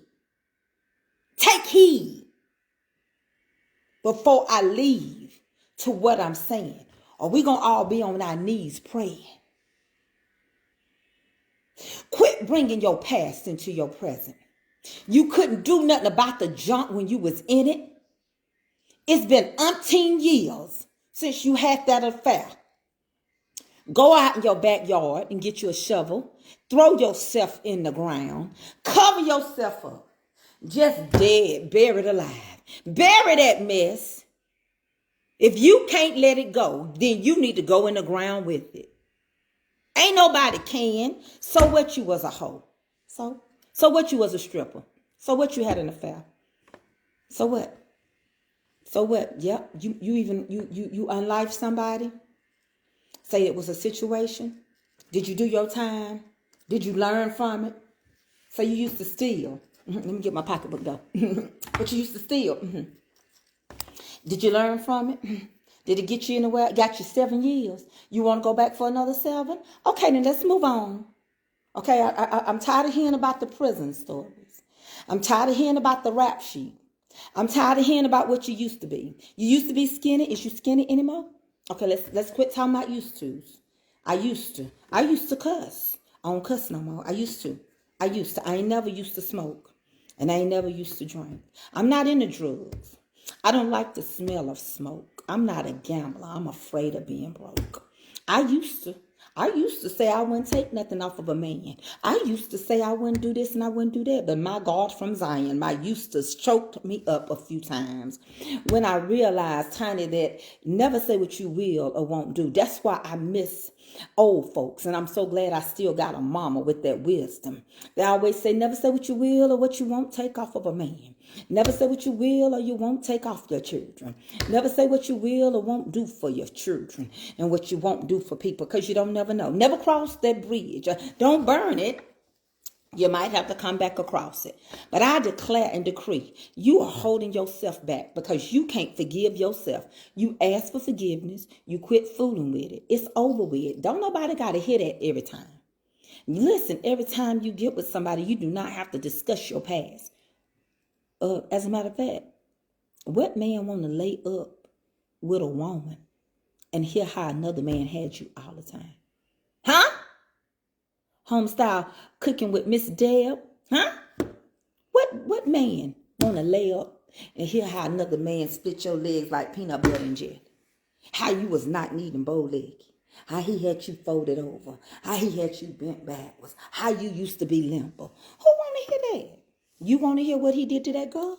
Speaker 1: Take heed before I leave to what I'm saying. Or we going to all be on our knees praying. Quit bringing your past into your present. You couldn't do nothing about the junk when you was in it. It's been umpteen years since you had that affair. Go out in your backyard and get you a shovel. Throw yourself in the ground. Cover yourself up. Just dead, buried alive. Bury that mess. If you can't let it go, then you need to go in the ground with it. Ain't nobody can. So what, you was a hoe? So what, you was a stripper? So what, you had an affair? So what? So what? Yep. You unlifed somebody? Say it was a situation? Did you do your time? Did you learn from it? Say you used to steal. Let me get my pocketbook though. But you used to steal. Did you learn from it? Did it get you anywhere? Got you 7 years. You want to go back for another 7? Okay, then let's move on. Okay, I'm tired of hearing about the prison stories. I'm tired of hearing about the rap sheet. I'm tired of hearing about what you used to be. You used to be skinny. Is you skinny anymore? Okay, let's quit talking about used tos. I used to cuss. I don't cuss no more. I used to. I ain't never used to smoke. And I ain't never used to drink. I'm not into drugs. I don't like the smell of smoke. I'm not a gambler. I'm afraid of being broke. I used to say I wouldn't take nothing off of a man. I used to say I wouldn't do this and I wouldn't do that. But my God from Zion, my used to choked me up a few times. When I realized, Tiny, that never say what you will or won't do. That's why I miss old folks. And I'm so glad I still got a mama with that wisdom. They always say, never say what you will or what you won't take off of a man. Never say what you will or you won't take off your children. Never say what you will or won't do for your children and what you won't do for people, because you don't never know. Never cross that bridge. Don't burn it. You might have to come back across it. But I declare and decree, you are holding yourself back because you can't forgive yourself. You ask for forgiveness. You quit fooling with it. It's over with. Don't nobody got to hear that every time. Listen, every time you get with somebody, you do not have to discuss your past. As a matter of fact, what man want to lay up with a woman and hear how another man had you all the time? Huh? Home style cooking with Miss Deb? Huh? What man want to lay up and hear how another man split your legs like peanut butter and jelly? How you was not needing bow-legged. How he had you folded over. How he had you bent backwards. How you used to be limber. Who want to hear that? You want to hear what he did to that girl?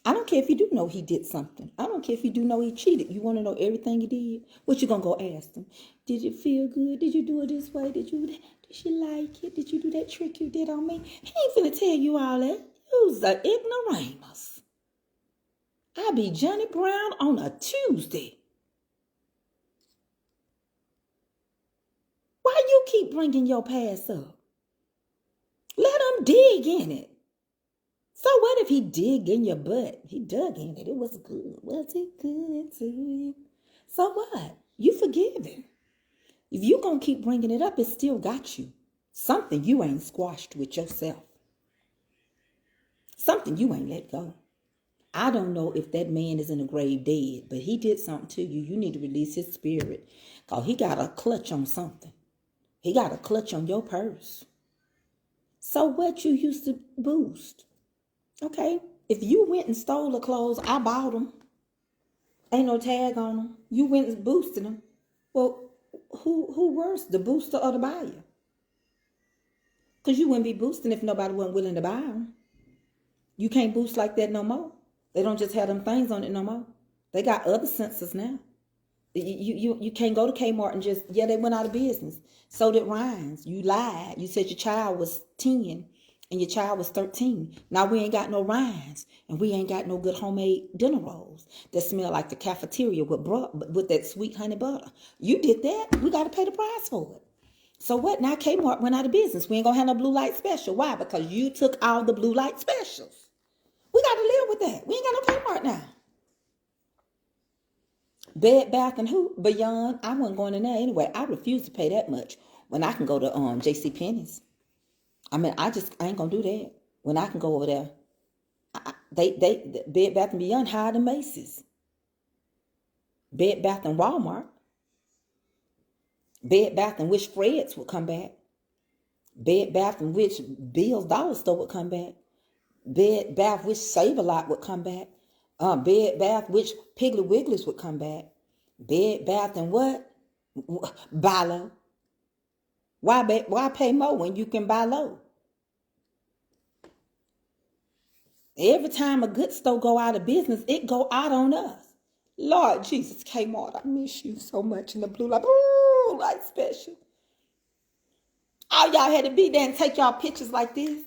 Speaker 1: I don't care if you do know he did something. I don't care if you do know he cheated. You want to know everything he did? What you going to go ask him? Did it feel good? Did you do it this way? Did she like it? Did you do that trick you did on me? He ain't finna tell you all that. You's an ignoramus. I be Johnny Brown on a Tuesday. Why you keep bringing your past up? Let him dig in it. So what if he dig in your butt? He dug in it. It was good. Was it good to you? So what? You forgive him. If you going to keep bringing it up, it still got you. Something you ain't squashed with yourself. Something you ain't let go. I don't know if that man is in the grave dead, but he did something to you. You need to release his spirit. Because he got a clutch on something. He got a clutch on your purse. So what you used to boost? Okay, if you went and stole the clothes, I bought them. Ain't no tag on them. You went and boosted them. Well, who worse, the booster or the buyer? Because you wouldn't be boosting if nobody wasn't willing to buy them. You can't boost like that no more. They don't just have them things on it no more. They got other sensors now. You can't go to Kmart and just, they went out of business. So did Ryan's. You lied. You said your child was 10 and your child was 13. Now we ain't got no Ryan's and we ain't got no good homemade dinner rolls that smell like the cafeteria with that sweet honey butter. You did that. We got to pay the price for it. So what? Now Kmart went out of business. We ain't gonna have no blue light special. Why? Because you took all the blue light specials. We got to live with that. We ain't got no Kmart now. Bed Bath and Beyond. I wasn't going in there anyway. I refuse to pay that much when I can go to J.C. Penney's. I mean, I ain't gonna do that when I can go over there. They Bed Bath and Beyond higher than Macy's. Bed Bath and Walmart. Bed Bath and Wish Fred's would come back. Bed Bath and Wish Bill's Dollar Store would come back. Bed Bath Wish Save-A-Lot would come back. Bed Bath Wish Piggly Wigglies would come back. Bed Bath and what? Buy low. Why pay more when you can buy low? Every time a good store go out of business, it go out on us. Lord Jesus, Kmart, I miss you so much in the blue light special. All y'all had to be there and take y'all pictures like this.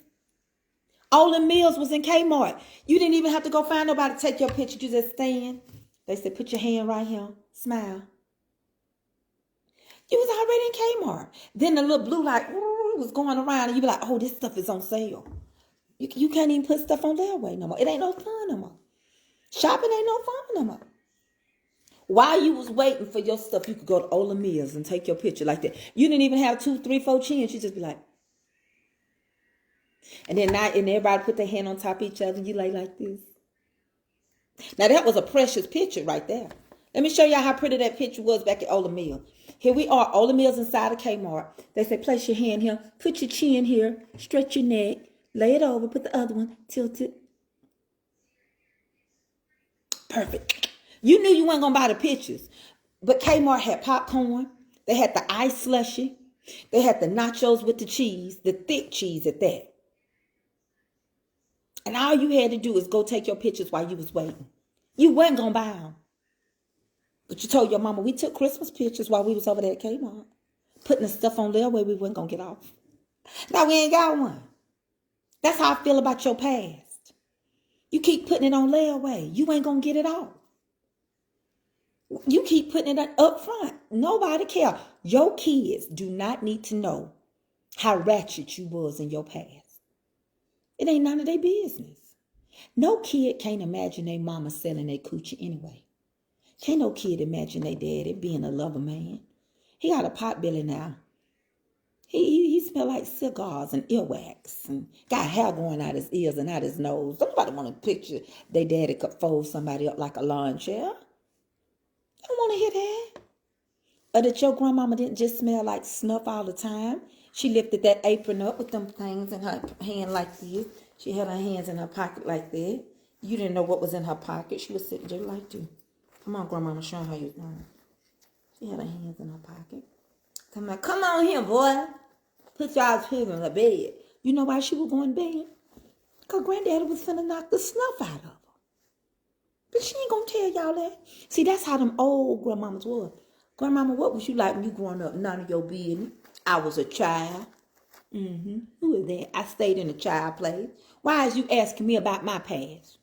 Speaker 1: Olin Mills was in Kmart. You didn't even have to go find nobody to take your picture. You just stand. They said, put your hand right here. Smile. You was already in Kmart. Then the little blue light was going around and you be like, oh, this stuff is on sale. You can't even put stuff on layaway no more. It ain't no fun no more. Shopping ain't no fun no more. While you was waiting for your stuff, you could go to Olin Mills and take your picture like that. You didn't even have 2, 3, 4 chins. You just be like. And then everybody put their hand on top of each other. You lay like this. Now that was a precious picture right there. Let me show y'all how pretty that picture was back at Olin Mills. Here we are, Olin Mills inside of Kmart. They say, place your hand here, put your chin here, stretch your neck, lay it over, put the other one, tilt it. Perfect. You knew you weren't going to buy the pictures. But Kmart had popcorn. They had the ice slushy. They had the nachos with the cheese, the thick cheese at that. And all you had to do is go take your pictures while you was waiting. You wasn't going to buy them. But you told your mama, we took Christmas pictures while we was over there at Kmart. Putting the stuff on there where we weren't going to get off. Now we ain't got one. That's how I feel about your past. You keep putting it on layaway. You ain't going to get it off. You keep putting it up front. Nobody care. Your kids do not need to know how ratchet you was in your past. It ain't none of their business. No kid can't imagine their mama selling their coochie anyway. Can't no kid imagine their daddy being a lover man. He got a pot belly now. He smell like cigars and earwax and got hair going out his ears and out his nose. Nobody want to picture their daddy could fold somebody up like a lawn chair. Don't want to hear that. Or that your grandmama didn't just smell like snuff all the time. She lifted that apron up with them things in her hand like this. She had her hands in her pocket like that. You didn't know what was in her pocket. She was sitting just like this. Come on, grandmama, show how you doing. She had her hands in her pocket. I'm like, come on here, boy. Put y'all's children in the bed. You know why she was going to bed? Because granddaddy was finna knock the snuff out of her. But she ain't gonna tell y'all that. See, that's how them old grandmamas was. Grandmama, what was you like when you growing up? None of your business. I was a child. Who is that? I stayed in the child place. Why is you asking me about my past?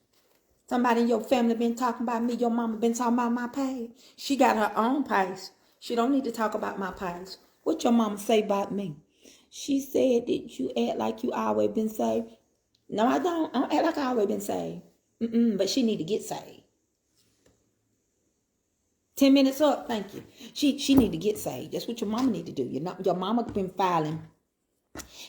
Speaker 1: Somebody in your family been talking about me. Your mama been talking about my past. She got her own past. She don't need to talk about my past. What your mama say about me? She said that you act like you always been saved. No, I don't. I don't act like I always been saved. But she need to get saved. 10 minutes up, thank you. She need to get saved. That's what your mama need to do. Your mama been filing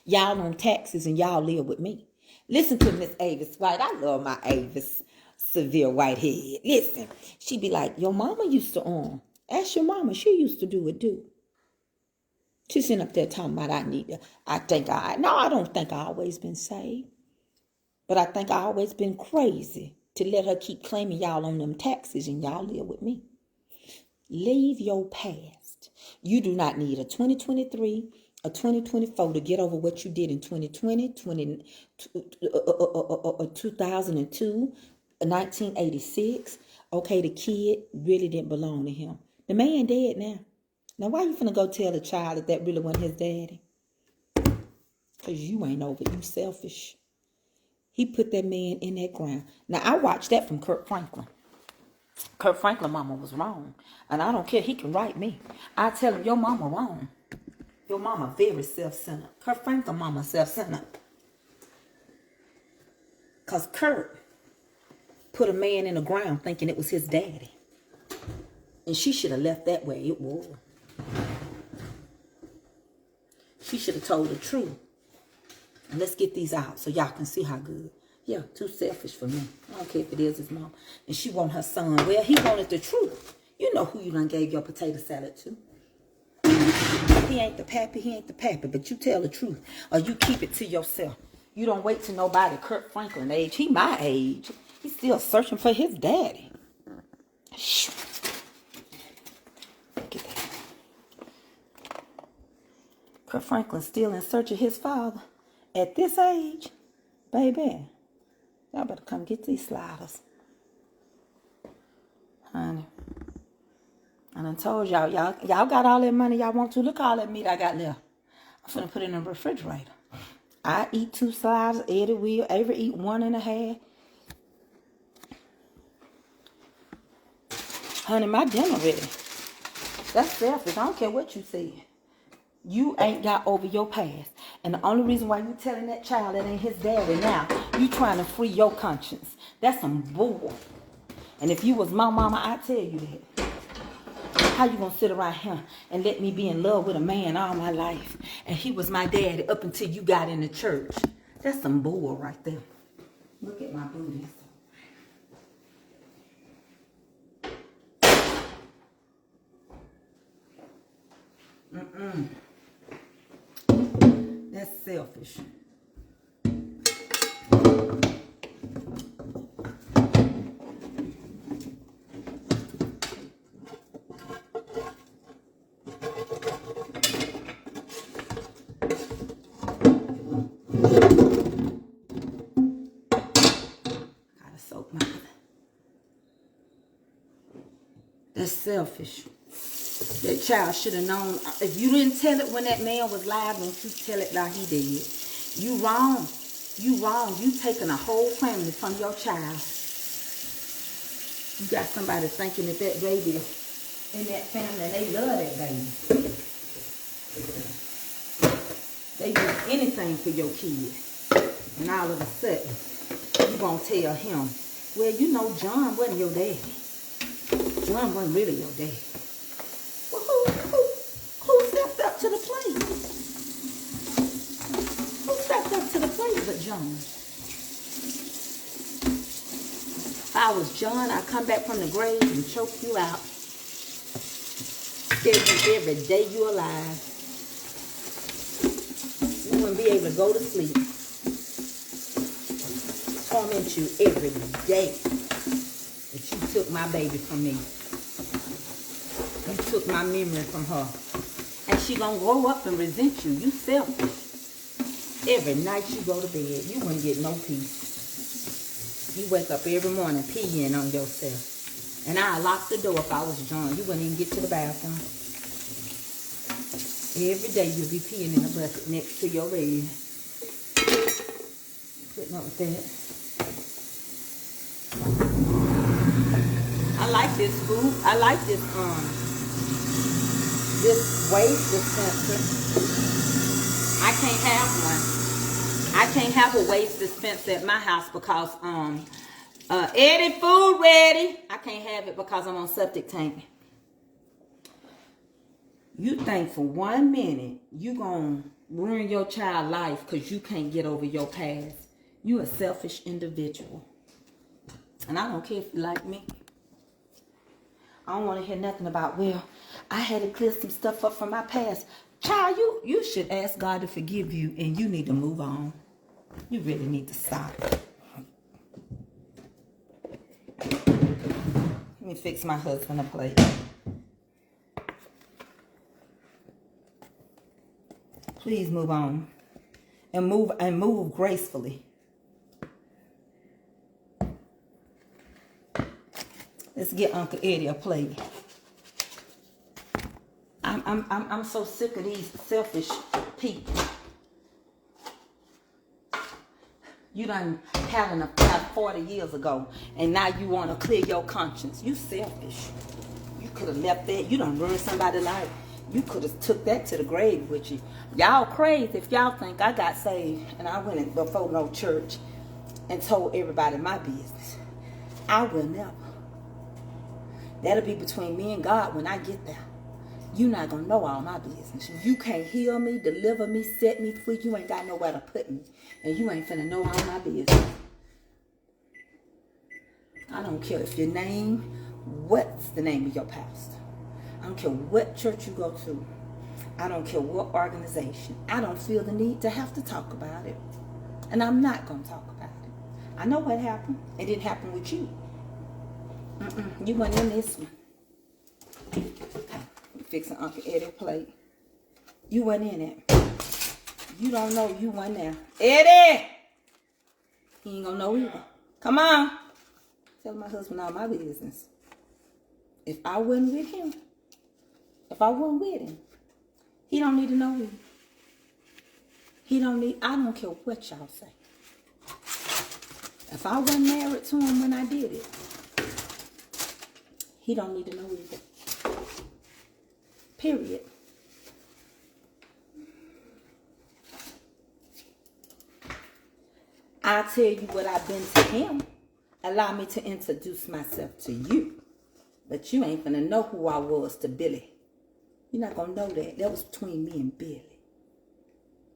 Speaker 1: y'all on taxes and y'all live with me. Listen to Miss Avis White. I love my Avis severe white head. Listen, she be like, your mama used to ask your mama. She used to do it too. She's sitting up there talking about I don't think I always been saved. But I think I always been crazy to let her keep claiming y'all on them taxes and y'all live with me. Leave your past. You do not need a 2023, a 2024 to get over what you did in 2020, 2002, 1986. Okay, the kid really didn't belong to him. The man dead now. Now, why you finna go tell the child that really wasn't his daddy? Because you ain't over. You selfish. He put that man in that ground. Now, I watched that from Kurt Franklin. Kurt Franklin mama was wrong. And I don't care. He can write me. I tell him, your mama wrong. Your mama very self-centered. Kurt Franklin mama self-centered. Because Kurt put a man in the ground thinking it was his daddy. And she should have left that way it was. She should have told the truth. And let's get these out so y'all can see how good. Yeah, too selfish for me. I don't care if it is his mom. And she want her son. Well, he wanted the truth. You know who you done gave your potato salad to. He ain't the pappy, but you tell the truth. Or you keep it to yourself. You don't wait till nobody Kurt Franklin age. He my age. He's still searching for his daddy. Look at that. Kurt Franklin still in search of his father. At this age, baby, y'all better come get these sliders. Honey. I done told y'all got all that money y'all want to. Look all that meat I got left. I'm finna put it in the refrigerator. I eat 2 sliders. Eddie will. Avery eat 1.5. Honey, my dinner ready. That's selfish. I don't care what you say. You ain't got over your past. And the only reason why you telling that child that ain't his daddy now, you trying to free your conscience. That's some bull. And if you was my mama, I'd tell you that. How you gonna sit around here and let me be in love with a man all my life? And he was my daddy up until you got in the church. That's some bull right there. Look at my booties. That's selfish. Gotta soak my. That's selfish. That child should have known. If you didn't tell it when that man was live, don't you tell it like he did. You wrong. You wrong. You taking a whole family from your child. You got somebody thinking that that baby is in that family and they love that baby. They anything for your kid. And all of a sudden, you gonna tell him, well, you know, John wasn't your daddy. John wasn't really your daddy. Well, who stepped up to the plate? Who stepped up to the plate but John? If I was John, I'd come back from the grave and choke you out. Every day you're alive. You wouldn't be able to go to sleep. Torment you every day that you took my baby from me. You took my memory from her. And she gonna grow up and resent you. You selfish. Every night you go to bed, you wouldn't get no peace. You wake up every morning peeing on yourself. And I'd lock the door if I was John. You wouldn't even get to the bathroom. Every day you'll be peeing in a bucket next to your bed. Putting up with that. I like this food. I like this waste dispenser. I can't have one. I can't have a waste dispenser at my house because Eddie, food ready. I can't have it because I'm on septic tank. You think for 1 minute you gonna ruin your child's life because you can't get over your past. You a selfish individual. And I don't care if you like me. I don't want to hear nothing about, well, I had to clear some stuff up from my past. Child, you should ask God to forgive you and you need to move on. You really need to stop. Let me fix my husband a plate. Please move on. And move gracefully. Let's get Uncle Eddie a plate. I'm so sick of these selfish people. You done had an affair 40 years ago, and now you want to clear your conscience. You selfish. You could have left that. You done ruined somebody's life. You could have took that to the grave with you. Y'all crazy if y'all think I got saved and I went in before no church and told everybody my business. I will never. That'll be between me and God when I get there. You're not going to know all my business. You can't heal me, deliver me, set me free. You ain't got nowhere to put me. And you ain't finna know all my business. I don't care if your name, what's the name of your pastor. I don't care what church you go to. I don't care what organization. I don't feel the need to have to talk about it. And I'm not going to talk about it. I know what happened. It didn't happen with you. You weren't in this one. Fixing Uncle Eddie's plate. You weren't in it. You don't know you weren't there. Eddie! He ain't gonna know either. Come on. Tell my husband all my business. If I wasn't with him, he don't need to know me. I don't care what y'all say. If I wasn't married to him when I did it, he don't need to know either. Period. I'll tell you what I've been to him. Allow me to introduce myself to you. But you ain't gonna know who I was to Billy. You're not gonna know that. That was between me and Billy.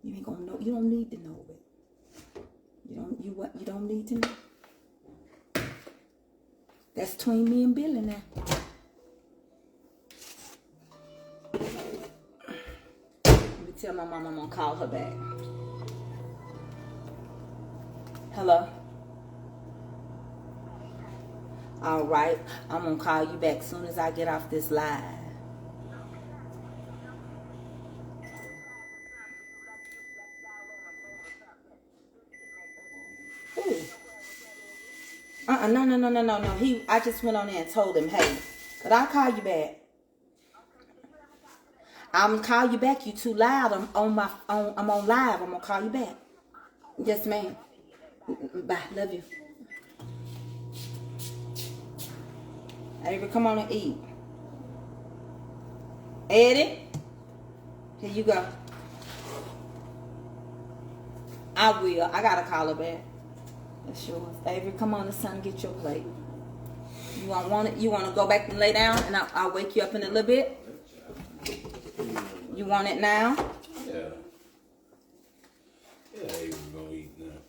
Speaker 1: You ain't gonna know. You don't need to know it. You don't need to know. That's between me and Billy now. Let me tell my mom I'm gonna call her back. Hello? All right. I'm gonna call you back as soon as I get off this live. Who? No. I just went on there and told him, hey, could I call you back? I'm gonna call you back. You too loud. I'm on live. I'm gonna call you back. Yes, ma'am. Bye. Love you. Avery, come on and eat. Eddie, here you go. I will. I gotta call her back. That's yours. Avery, come on, it's time to get your plate. You want it? You want to go back and lay down, and I'll wake you up in a little bit. You want it now?
Speaker 2: Yeah. Yeah, Avery's gonna eat now.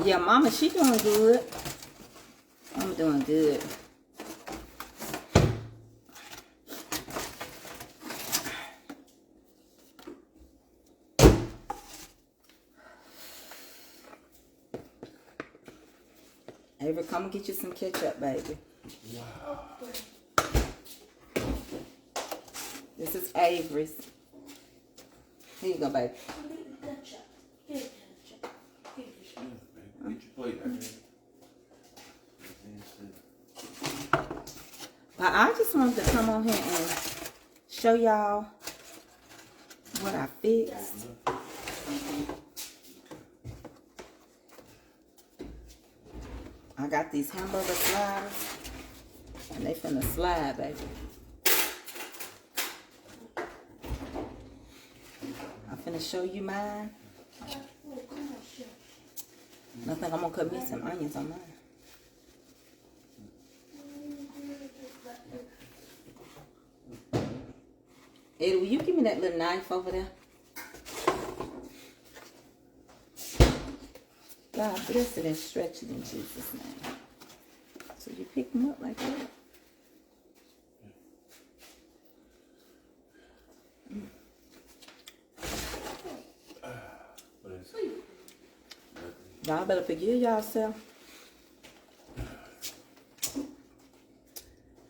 Speaker 1: Yeah, Mama, she doing good. I'm doing good. Avery, come and get you some ketchup, baby.
Speaker 2: Wow.
Speaker 1: This is Avery's. Here you go, baby.
Speaker 2: Get your plate out there.
Speaker 1: But I just wanted to come on here and show y'all what I fixed. I got these hamburger sliders, and they finna slide, baby. I'm finna show you mine. I think I'm gonna cut me some onions on mine. Eddie, will you give me that little knife over there? God bless it and stretch it in Jesus' name. So you pick them up like that. Y'all better forgive yourself.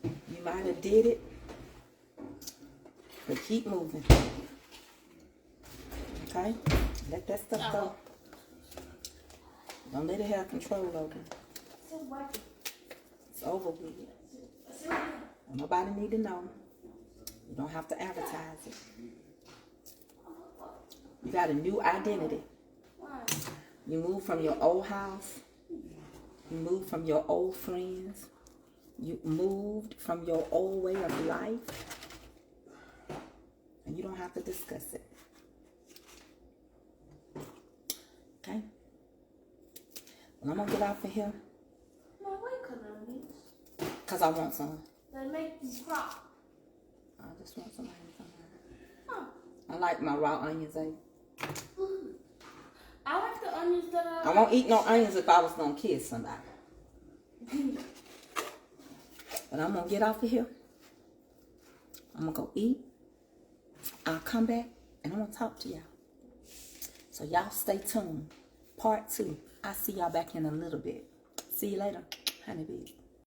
Speaker 1: You might have did it, but keep moving. Okay? Let that stuff go. Don't let it have control over it. It's over with. Nobody need to know. You don't have to advertise it. You got a new identity. You moved from your old house. You moved from your old friends. You moved from your old way of life. And you don't have to discuss it. Okay? Well, I'm going to get off of here.
Speaker 3: No, why cut onions?
Speaker 1: Because I want some.
Speaker 3: They make them crop.
Speaker 1: I just want some onions on mine.
Speaker 3: Huh.
Speaker 1: I like my raw onions, eh?
Speaker 3: I like the onions that
Speaker 1: I won't eat no onions if I was going to kiss somebody. But I'm going to get off of here. I'm going to go eat. I'll come back and I'm going to talk to y'all. So y'all stay tuned. Part 2. I'll see y'all back in a little bit. See you later, honeybees.